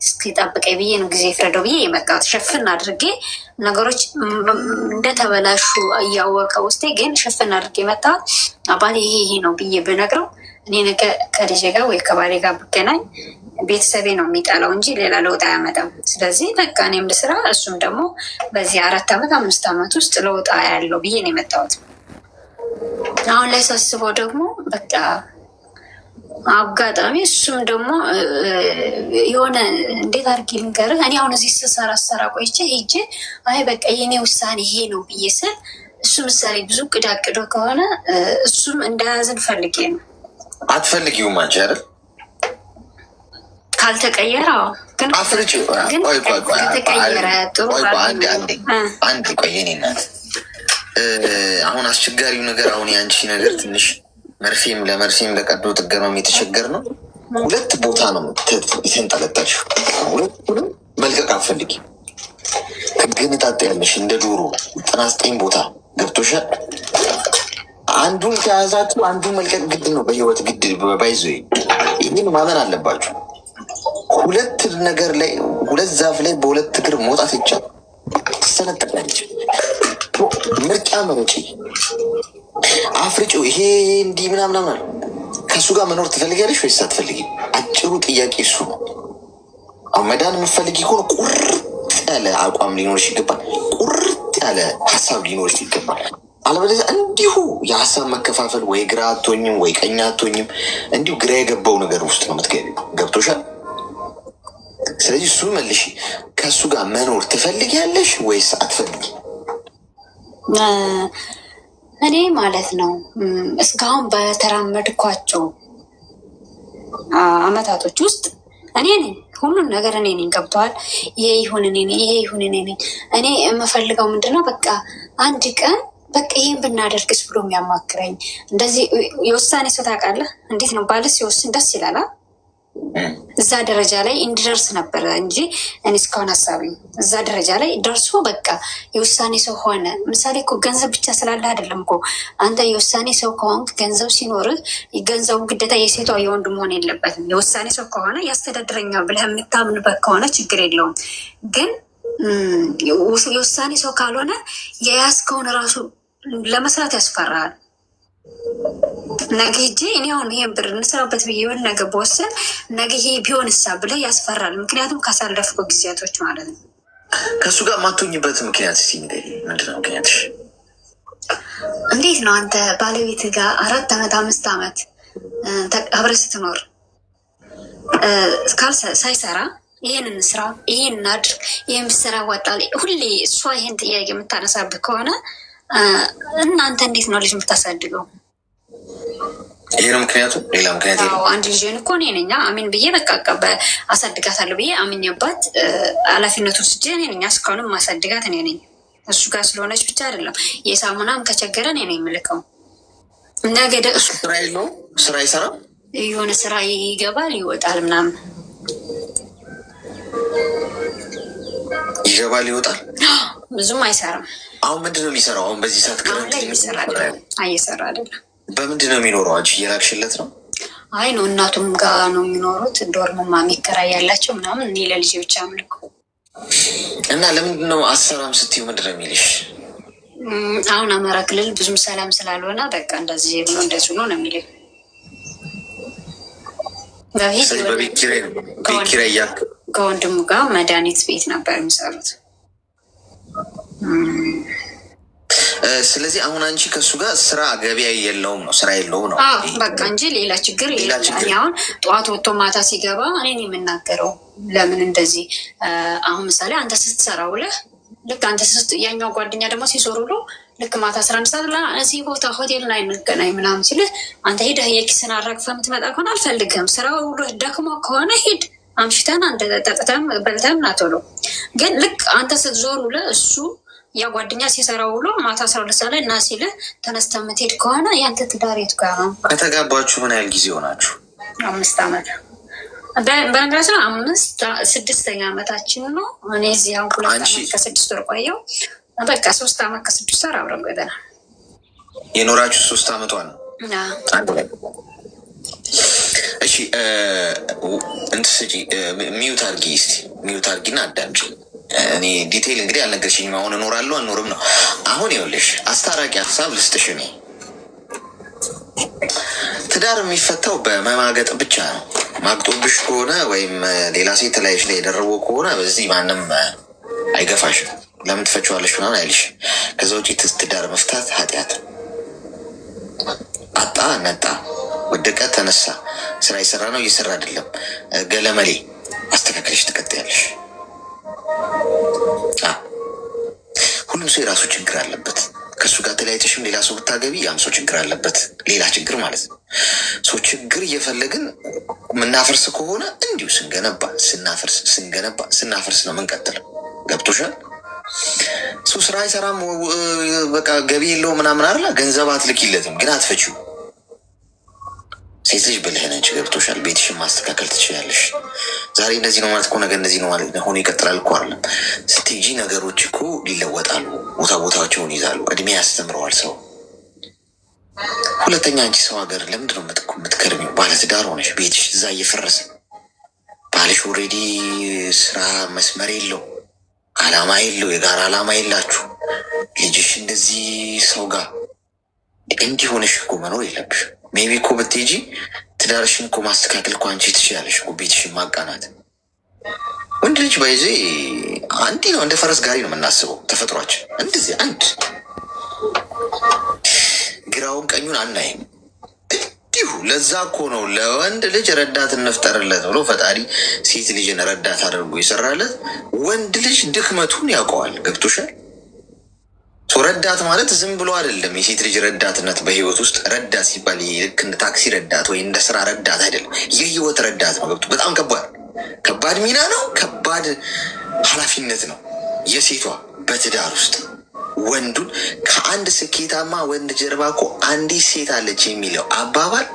እስኪጠብቀኝ ብዬ ነው ጊዜ ፍረደው ብዬ የመጣሁት። ሸፍን አድርጌ ነገሮች እንደተበላሹ እያወቀ ውስጤ ግን ሸፍን አድርጌ የመጣሁት አባቴ ይሄ ነው ብዬ ብነግረው እኔ ነገ ከልጄ ጋር ወይ ከባሌ ጋር ብገናኝ ቤተሰቤ ነው የሚጠላው እንጂ ሌላ ለውጥ አያመጣም። ስለዚህ በቃ እኔም ልስራ እሱም ደግሞ በዚህ 4 ዓመት 5 ዓመት ውስጥ ለውጥ ያለው ብዬ ነው የመጣሁት። አሁን ላይ ሳስበው ደግሞ በቃ አጋጣሚ እሱም ደግሞ የሆነ እንዴት አድርጌ ልንገርህ፣ እኔ አሁን እዚህ ስሰራ ቆይቼ ሄጄ አይ በቃ የኔ ውሳኔ ይሄ ነው ብዬ ስል እሱ ምሳሌ ብዙ ቅዳቅዶ ከሆነ እሱም እንዳያዝን ፈልጌ ነው። አትፈልጊውም አንቺ አይደል? ካልተቀየረ ግን ከተቀየረ ጥሩ። አንድ ቆይ የኔ እናት፣ አሁን አስቸጋሪው ነገር አሁን የአንቺ ነገር ትንሽ መርፌም ለቀዶ ጥገናም የተቸገር ነው። 2 ቦታ ነው የተንጠለጠልሽው። ሁለቱንም መልቀቅ አትፈልጊ። ትገነጣጥ ያለሽ እንደ ዶሮ 99 ቦታ ገብቶሻል። አንዱን ከያዛችሁ አንዱን መልቀቅ ግድ ነው። በህይወት ግድ ባይዞ ይህን ማመን አለባችሁ። 2 ነገር ላይ 2 ዛፍ ላይ በ2 እግር መውጣት ይቻላል። ትሰነጠቃለች። ምርጫ መረጪ፣ አፍርጪው። ይሄ እንዲህ ምናምን ከእሱ ጋር መኖር ትፈልጊያለሽ ወይስ አትፈልጊም? አጭሩ ጥያቄ እሱ ነው። አሁን መዳን የምትፈልጊ ከሆነ ቁርጥ ያለ አቋም ሊኖርሽ ይገባል። ቁርጥ ያለ ሀሳብ ሊኖርሽ ይገባል። አለበለዚያ እንዲሁ የሀሳብ መከፋፈል ወይ ግራ አትሆኝም ወይ ቀኝ አትሆኝም። እንዲሁ ግራ የገባው ነገር ውስጥ ነው የምትገቢው። ገብቶሻል? ስለዚህ እሱ መልሽ። ከእሱ ጋር መኖር ትፈልጊያለሽ ወይስ አትፈልጊ? እኔ ማለት ነው እስካሁን በተራመድኳቸው አመታቶች ውስጥ እኔ ነኝ ሁሉን ነገር እኔ ነኝ። ገብተዋል? ይሄ ይሁን እኔ ነኝ፣ ይሄ ይሁን እኔ ነኝ። እኔ የምፈልገው ምንድነው በቃ አንድ ቀን በቃ ይህን ብናደርግስ ብሎ የሚያማክረኝ እንደዚህ የውሳኔ ሰው ታውቃለህ? እንዴት ነው ባልስ ሲወስን ደስ ይላል። እዛ ደረጃ ላይ እንዲደርስ ነበረ እንጂ እኔ እስካሁን ሀሳቢ እዛ ደረጃ ላይ ደርሶ በቃ የውሳኔ ሰው ሆነ። ምሳሌ እኮ ገንዘብ ብቻ ስላለ አይደለም እኮ አንተ የውሳኔ ሰው ከሆንክ ገንዘብ ሲኖርህ ገንዘቡ ግዴታ የሴቷ የወንድ መሆን የለበትም። የውሳኔ ሰው ከሆነ ያስተዳድረኛል ብለህ የምታምንበት ከሆነ ችግር የለውም። ግን የውሳኔ ሰው ካልሆነ የያዝከውን ራሱ ለመስራት ያስፈራል። ነገ ሄጄ እኔ አሁን ይሄን ብር እንስራበት ብዬ የሆነ ነገር በወሰን ነገ ይሄ ቢሆንሳ ብለህ ያስፈራል። ምክንያቱም ካሳለፍከው ጊዜያቶች ማለት ነው። ከእሱ ጋር የማትሆኝበት ምክንያት ምንድን ነው? ምክንያትሽ እንዴት ነው? አንተ ባለቤት ጋር 4 ዓመት 5 ዓመት አብረህ ስትኖር ሳይሰራ ይህንን ስራ ይህን አድርግ ይህን ብትሰራ ዋጣል ሁሌ እሷ ይህን ጥያቄ የምታነሳብህ ከሆነ እናንተ እንዴት ነው ልጅ የምታሳድገው? ይሄ ነው ምክንያቱ። ሌላ ምክንያት አንድ ልጅን እኮ እኔ ነኝ አሚን ብዬ በቃ አሳድጋታለሁ ብዬ አምኜባት ኃላፊነቱ ወስጄ እኔ ነኝ እስካሁንም ማሳድጋት እኔ ነኝ። እሱ ጋር ስለሆነች ብቻ አይደለም የሳሙናም ከቸገረ እኔ ነኝ የምልከው። ነገ እሱ ስራ የለውም፣ ስራ አይሰራም። የሆነ ስራ ይገባል ይወጣል ምናምን ይገባል ይወጣል፣ ብዙም አይሰራም። አሁን ምንድን ነው የሚሰራው? አሁን በዚህ ሰዓት እየሰራ አይደለም። በምንድን ነው የሚኖረው? አንቺ እየላክሽለት ነው? አይ ነው እናቱም ጋር ነው የሚኖሩት። ዶርምማ የሚከራይ ያላቸው ምናምን። እኔ ለልጅ ብቻ ምልኩ እና ለምንድን ነው አሰራም ስትይው ምንድን ነው የሚልሽ? አሁን አማራ ክልል ብዙም ሰላም ስላልሆነ በቃ እንደዚህ ብሎ እንደዚህ ብሎ ነው የሚለው። በቤት ኪራይ እያልክ ከወንድሙ ጋር መድኃኒት ቤት ነበር የሚሰሩት። ስለዚህ አሁን አንቺ ከእሱ ጋር ስራ ገበያ የለውም ነው ስራ የለውም ነው በቃ እንጂ ሌላ ችግር አሁን ጠዋት ወጥቶ ማታ ሲገባ እኔን የምናገረው ለምን እንደዚህ አሁን ምሳሌ አንተ ስትሰራ ውለህ ልክ አንተ ያኛው ጓደኛ ደግሞ ሲዞሩ ብሎ ልክ ማታ 11 ሰዓት ላይ እዚህ ቦታ ሆቴል ላይ እንገናኝ ምናምን ሲልህ አንተ ሄደህ የኪስን አራግፈህ የምትመጣ ከሆነ አልፈልግም። ስራው ውሎህ ደክሞ ከሆነ ሂድ አምሽተን አንተ ጠጥተን በልተን ና ቶሎ። ግን ልክ አንተ ስትዞር ውለህ እሱ ያ ጓደኛ ሲሰራ ውሎ ማታ 12 ሰዓት ላይ እና ሲልህ ተነስተህ የምትሄድ ከሆነ ያንተ ትዳር የቱ ጋር ነው? ከተጋባችሁ ምን ያህል ጊዜ ሆናችሁ? 5 ዓመት። በነገራችን 6ኛ ዓመታችን ነው። እኔ እዚህ አሁን 2 ዓመት ከ6 ወር ቆየው። በቃ 3 ዓመት ከ6 ወር አብረን ቆይተናል። የኖራችሁ 3 ዓመቷ ነው አንድ ላይ። እሺ እንትስጂ ሚዩት አርጊ እስቲ ሚዩት አርጊና አዳምጪ። እኔ ዲቴይል እንግዲህ አልነገርሽኝም። አሁን እኖራለሁ አልኖርም ነው። አሁን ይኸውልሽ አስታራቂ ሀሳብ ልስጥሽ። እኔ ትዳር የሚፈታው በመማገጥ ብቻ ነው። ማግጦብሽ ከሆነ ወይም ሌላ ሴት ላይሽ ላይ የደረበው ከሆነ በዚህ ማንም አይገፋሽም። ለምን ትፈችዋለሽ ምናምን አይልሽ። ከዛ ውጭ ትዳር መፍታት ኃጢአት። አጣ ነጣ፣ ወደቀ ተነሳ፣ ስራ የሰራ ነው እየሰራ አይደለም፣ ገለመሌ አስተካከልሽ ትቀጥያለሽ። ሁሉም ሰው የራሱ ችግር አለበት። ከእሱ ጋር ተለያይተሽም ሌላ ሰው ብታገቢ ያም ሰው ችግር አለበት፣ ሌላ ችግር ማለት ነው። ሰው ችግር እየፈለግን የምናፈርስ ከሆነ እንዲሁ ስንገነባ ስናፈርስ ስንገነባ ስናፈርስ ነው የምንቀጥለው። ገብቶሻል? ሰው ስራ አይሰራም፣ በቃ ገቢ የለው ምናምን አለ። ገንዘብ አትልኪለትም ግን አትፈቺው። ሴት ልጅ ብልህ ነች። ገብቶሻል? ቤትሽን ማስተካከል ትችላለሽ። ዛሬ እንደዚህ ነው ማለት እኮ ነገ እንደዚህ ነው ማለት ሆኖ ይቀጥላል እኮ አይደለም። ስትሄጂ ነገሮች እኮ ሊለወጣሉ፣ ቦታቸውን ይዛሉ። እድሜ ያስተምረዋል ሰው። ሁለተኛ አንቺ ሰው ሀገር ለምንድን ነው የምትከርሚው? ባለትዳር ሆነሽ ቤትሽ እዛ እየፈረሰ ባልሽ ኦልሬዲ ስራ መስመር የለው፣ አላማ የለው፣ የጋራ አላማ የላችሁ። ልጅሽ እንደዚህ ሰው ጋር እንዲህ ሆነሽ እኮ መኖር የለብሽ። ሜቢ እኮ ብትሄጂ ትዳርሽን እኮ ማስተካከል እኮ አንቺ ትችላለሽ እኮ ቤትሽን ማቃናት። ወንድ ልጅ ባይዜ አንዲ ነው፣ እንደ ፈረስ ጋሪ ነው የምናስበው ተፈጥሯችን። እንደዚህ አንድ ግራውን ቀኙን አናይም እንዲሁ። ለዛ እኮ ነው ለወንድ ልጅ ረዳት እንፍጠርለት ብሎ ፈጣሪ ሴት ልጅን ረዳት አድርጎ ይሰራለት። ወንድ ልጅ ድክመቱን ያውቀዋል። ገብቶሻል? ረዳት ማለት ዝም ብሎ አይደለም። የሴት ልጅ ረዳትነት በህይወት ውስጥ ረዳት ሲባል ልክ እንደ ታክሲ ረዳት ወይ እንደ ስራ ረዳት አይደለም። የህይወት ረዳት ነው። ገብቶ በጣም ከባድ ሚና ነው። ከባድ ኃላፊነት ነው የሴቷ በትዳር ውስጥ ወንዱን ከአንድ ስኬታማ ወንድ ጀርባ እኮ አንዲት ሴት አለች የሚለው አባባል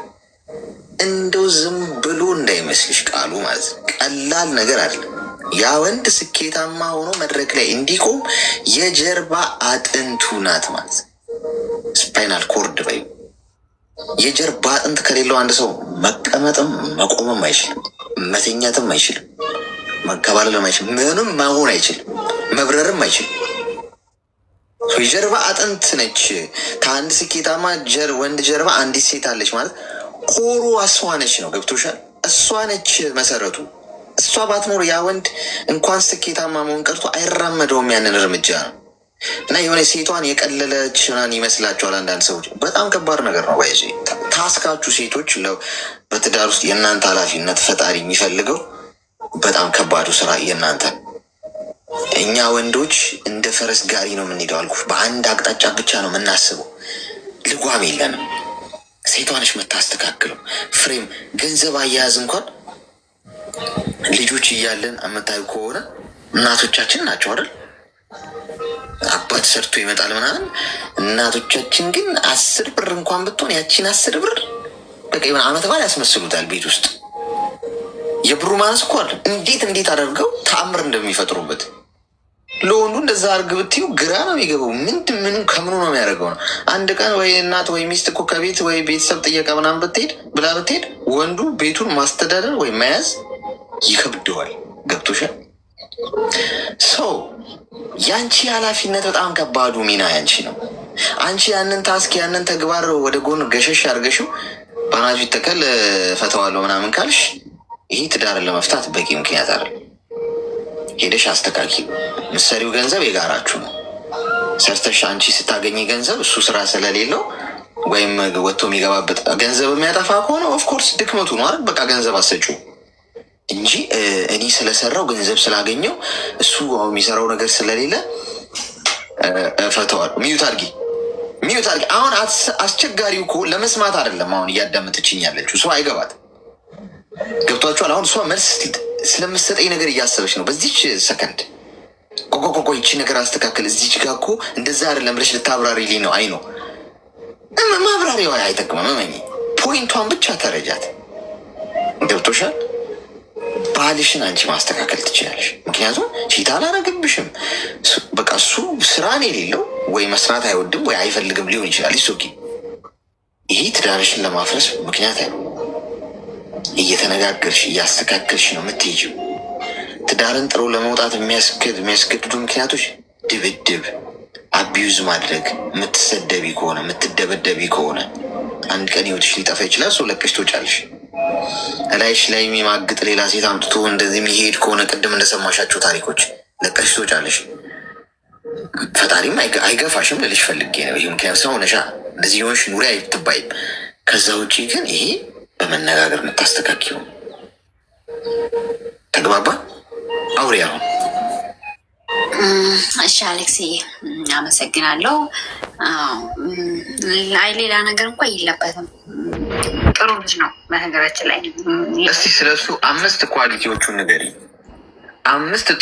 እንደው ዝም ብሎ እንዳይመስልሽ ቃሉ ማለት ነው። ቀላል ነገር አይደለም። ያ ወንድ ስኬታማ ሆኖ መድረክ ላይ እንዲቆም የጀርባ አጥንቱ ናት ማለት ነው። ስፓይናል ኮርድ በይ። የጀርባ አጥንት ከሌለው አንድ ሰው መቀመጥም መቆምም አይችልም፣ መተኛትም አይችልም፣ መከባለልም አይችልም፣ ምንም መሆን አይችልም፣ መብረርም አይችልም። የጀርባ አጥንት ነች። ከአንድ ስኬታማ ወንድ ጀርባ አንዲት ሴት አለች ማለት ኮሩ እሷ ነች ነው። ገብቶሻል? እሷ ነች መሰረቱ። እሷ ባትኖር ያ ወንድ እንኳን ስኬታማ መሆን ቀርቶ አይራመደውም ያንን እርምጃ ነው። እና የሆነ ሴቷን የቀለለች ምናምን ይመስላችኋል አንዳንድ ሰዎች። በጣም ከባድ ነገር ነው። ባይዜ ታስካችሁ ሴቶች በትዳር ውስጥ የእናንተ ኃላፊነት ፈጣሪ የሚፈልገው በጣም ከባዱ ስራ የእናንተ። እኛ ወንዶች እንደ ፈረስ ጋሪ ነው የምንሄደው አልኩ። በአንድ አቅጣጫ ብቻ ነው የምናስበው። ልጓም የለንም። ሴቷንሽ የምታስተካክለው ፍሬም ገንዘብ አያያዝ እንኳን ልጆች እያለን የምታዩ ከሆነ እናቶቻችን ናቸው አይደል? አባት ሰርቶ ይመጣል ምናምን። እናቶቻችን ግን 10 ብር እንኳን ብትሆን ያቺን 10 ብር በቃ የሆነ ዓመት በዓል ያስመስሉታል ቤት ውስጥ። የብሩ ማነስ እኮ አለ። እንዴት አደርገው ተአምር እንደሚፈጥሩበት ለወንዱ እንደዛ አርግ ብትዩ ግራ ነው የሚገባው። ምኑ ከምኑ ነው የሚያደርገው ነው። አንድ ቀን ወይ እናት ወይ ሚስት እኮ ከቤት ወይ ቤተሰብ ጥየቃ ምናምን ብትሄድ ወንዱ ቤቱን ማስተዳደር ወይ መያዝ ይከብደዋል። ገብቶሻል? ሰው ያንቺ ኃላፊነት በጣም ከባዱ ሚና ያንቺ ነው። አንቺ ያንን ታስክ ያንን ተግባር ወደ ጎን ገሸሽ አድርገሽው ባናጁ ይተከል ፈተዋለሁ ምናምን ካልሽ ይሄ ትዳርን ለመፍታት በቂ ምክንያት አይደል። ሄደሽ አስተካኪ። ምሰሪው ገንዘብ የጋራችሁ ነው። ሰርተሽ አንቺ ስታገኝ ገንዘብ እሱ ስራ ስለሌለው ወይም ወጥቶ የሚገባበት ገንዘብ የሚያጠፋ ከሆነ ኦፍኮርስ ድክመቱ ነው አይደል። በቃ ገንዘብ አሰጪው እንጂ እኔ ስለሰራው ገንዘብ ስላገኘው እሱ የሚሰራው ነገር ስለሌለ ፈተዋል። ሚዩት አድርጊ ሚዩት አድርጊ። አሁን አስቸጋሪው እኮ ለመስማት አይደለም። አሁን እያዳመጠችኝ ያለችው ሰው አይገባት። ገብቷችኋል? አሁን እሷ መልስ ስለምሰጠኝ ነገር እያሰበች ነው። በዚች ሰከንድ ቆቆቆቆ ይቺ ነገር አስተካከል፣ እዚች ጋ እኮ እንደዛ አይደለም ብለሽ ልታብራሪልኝ ነው። አይ ነው ማብራሪያዋ አይጠቅምም። እመኚ፣ ፖይንቷን ብቻ ተረጃት። ገብቶሻል? ባልሽን አንቺ ማስተካከል ትችላለሽ። ምክንያቱም ቺታ አላረግብሽም። በቃ እሱ ስራን የሌለው ወይ መስራት አይወድም ወይ አይፈልግም ሊሆን ይችላል። ይሶኪ ይሄ ትዳርሽን ለማፍረስ ምክንያት አይሆንም። እየተነጋገርሽ እያስተካከልሽ ነው የምትሄጂው። ትዳርን ጥሩ ለመውጣት የሚያስገድዱ ምክንያቶች ድብድብ፣ አቢዩዝ ማድረግ፣ የምትሰደቢ ከሆነ የምትደበደቢ ከሆነ አንድ ቀን ህይወትሽ ሊጠፋ ይችላል። ሰው ለቀሽ ትወጫለሽ። እላይሽ ላይ የሚማግጥ ሌላ ሴት አምጥቶ እንደዚህ የሚሄድ ከሆነ ቅድም እንደሰማሻቸው ታሪኮች ለቀሽ ትወጫለሽ። ፈጣሪም አይገፋሽም ልልሽ ፈልጌ ነው። ይህ ምክንያት ሰው ነሻ እንደዚህ የሆንሽ ኑሪ አይትባይም። ከዛ ውጭ ግን ይሄ በመነጋገር የምታስተካክለው ተግባባ። አውሪ አሁን። እሺ አሌክስዬ አመሰግናለሁ። ሌላ ነገር እንኳን የለበትም። ጥሩ ልጅ ነው በነገራችን ላይ። እስቲ ስለሱ 5 ኳሊቲዎቹን ንገሪኝ። 5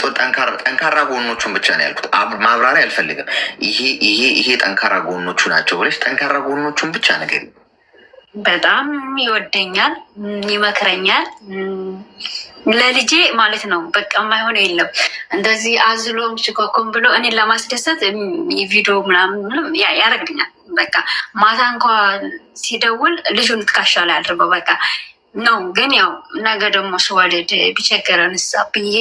ጠንካራ ጎኖቹን ብቻ ነው ያልኩት። ማብራሪያ አልፈልግም። ይሄ ጠንካራ ጎኖቹ ናቸው ብለሽ ጠንካራ ጎኖቹን ብቻ ንገሪኝ። በጣም ይወደኛል፣ ይመክረኛል። ለልጄ ማለት ነው በቃ የማይሆነ የለም። እንደዚህ አዝሎም ሽኮኮም ብሎ እኔን ለማስደሰት የቪዲዮ ምናምን ያደርግልኛል። በቃ ማታ እንኳ ሲደውል ልጁን ትከሻ ላይ አድርገው በቃ ነው። ግን ያው ነገ ደግሞ ስወልድ ቢቸገረንሳ ብዬ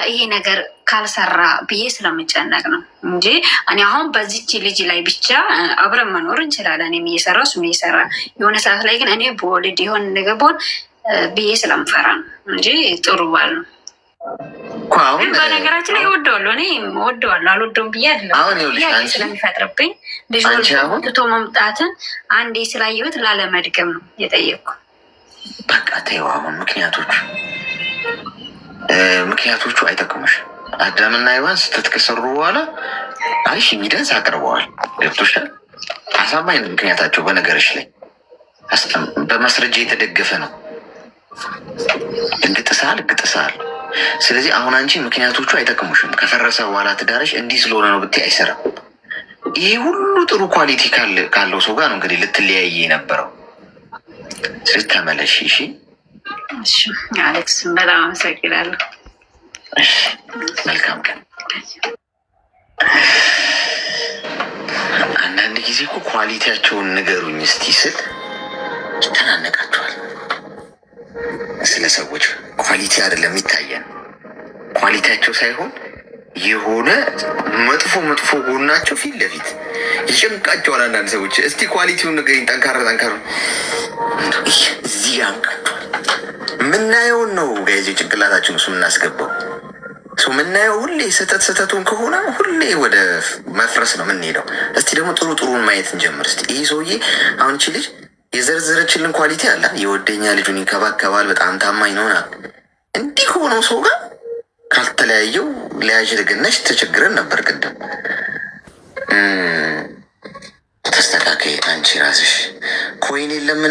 ይሄ ነገር ካልሰራ ብዬ ስለምጨነቅ ነው እንጂ እኔ አሁን በዚች ልጅ ላይ ብቻ አብረን መኖር እንችላለን። እኔም እየሰራ እሱም እየሰራ የሆነ ሰዓት ላይ ግን እኔ በወልድ የሆነ ነገር ቦን ብዬ ስለምፈራ ነው እንጂ ጥሩ ባል ነው። በነገራችን ላይ እወደዋለሁ፣ እኔ እወደዋለሁ፣ አልወደውም ብዬ አይደለም። ስለሚፈጥርብኝ ልጅ ትቶ መምጣትን አንዴ ስላየሁት ላለመድገም ነው የጠየቅኩ። በቃ ተይው አሁን ምክንያቶቹ አይጠቅሙሽ። አዳምና ሔዋን ስህተት ከሰሩ በኋላ አሪፍ ኤቪደንስ አቅርበዋል። ገብቶሻል? አሳማኝ ምክንያታቸው በነገርሽ ላይ በማስረጃ የተደገፈ ነው። እንግጥሳል። ስለዚህ አሁን አንቺ ምክንያቶቹ አይጠቅሙሽም። ከፈረሰ በኋላ ትዳርሽ እንዲህ ስለሆነ ነው ብትይ አይሰራም። ይሄ ሁሉ ጥሩ ኳሊቲ ካለው ሰው ጋር ነው እንግዲህ ልትለያየ የነበረው። ተመለሽ። እሺ አሌክስ፣ በጣም አመሰግናለሁ። መልካም ቀን። አንዳንድ ጊዜ እኮ ኳሊቲያቸውን ንገሩኝ እስቲ ስል ይተናነቃቸዋል። ስለ ሰዎች ኳሊቲ አይደለም የሚታየን፣ ኳሊቲያቸው ሳይሆን የሆነ መጥፎ ጎናቸው ፊት ለፊት ይጨንቃቸዋል። አንዳንድ ሰዎች እስቲ ኳሊቲውን ንገሪኝ፣ ጠንካራ እዚህ ያንቃቸዋል። ምናየውን ነው ጋይዜ ጭንቅላታችን ውስጥ የምናስገባው። ምናየው ሁሌ ስህተቱን ከሆነ ሁሌ ወደ መፍረስ ነው የምንሄደው። እስቲ ደግሞ ጥሩን ማየት እንጀምር። እስቲ ይህ ሰውዬ አሁን ቺ ልጅ የዘርዘረችልን ኳሊቲ አለ። የወደኛ ልጁን ይንከባከባል፣ በጣም ታማኝ ነው። እንዲህ ከሆነው ሰው ጋር ካልተለያየው ለያዥ ልግነሽ ተቸግረን ነበር ቅድም። ተስተካከይ አንቺ ራስሽ ኮይን የለም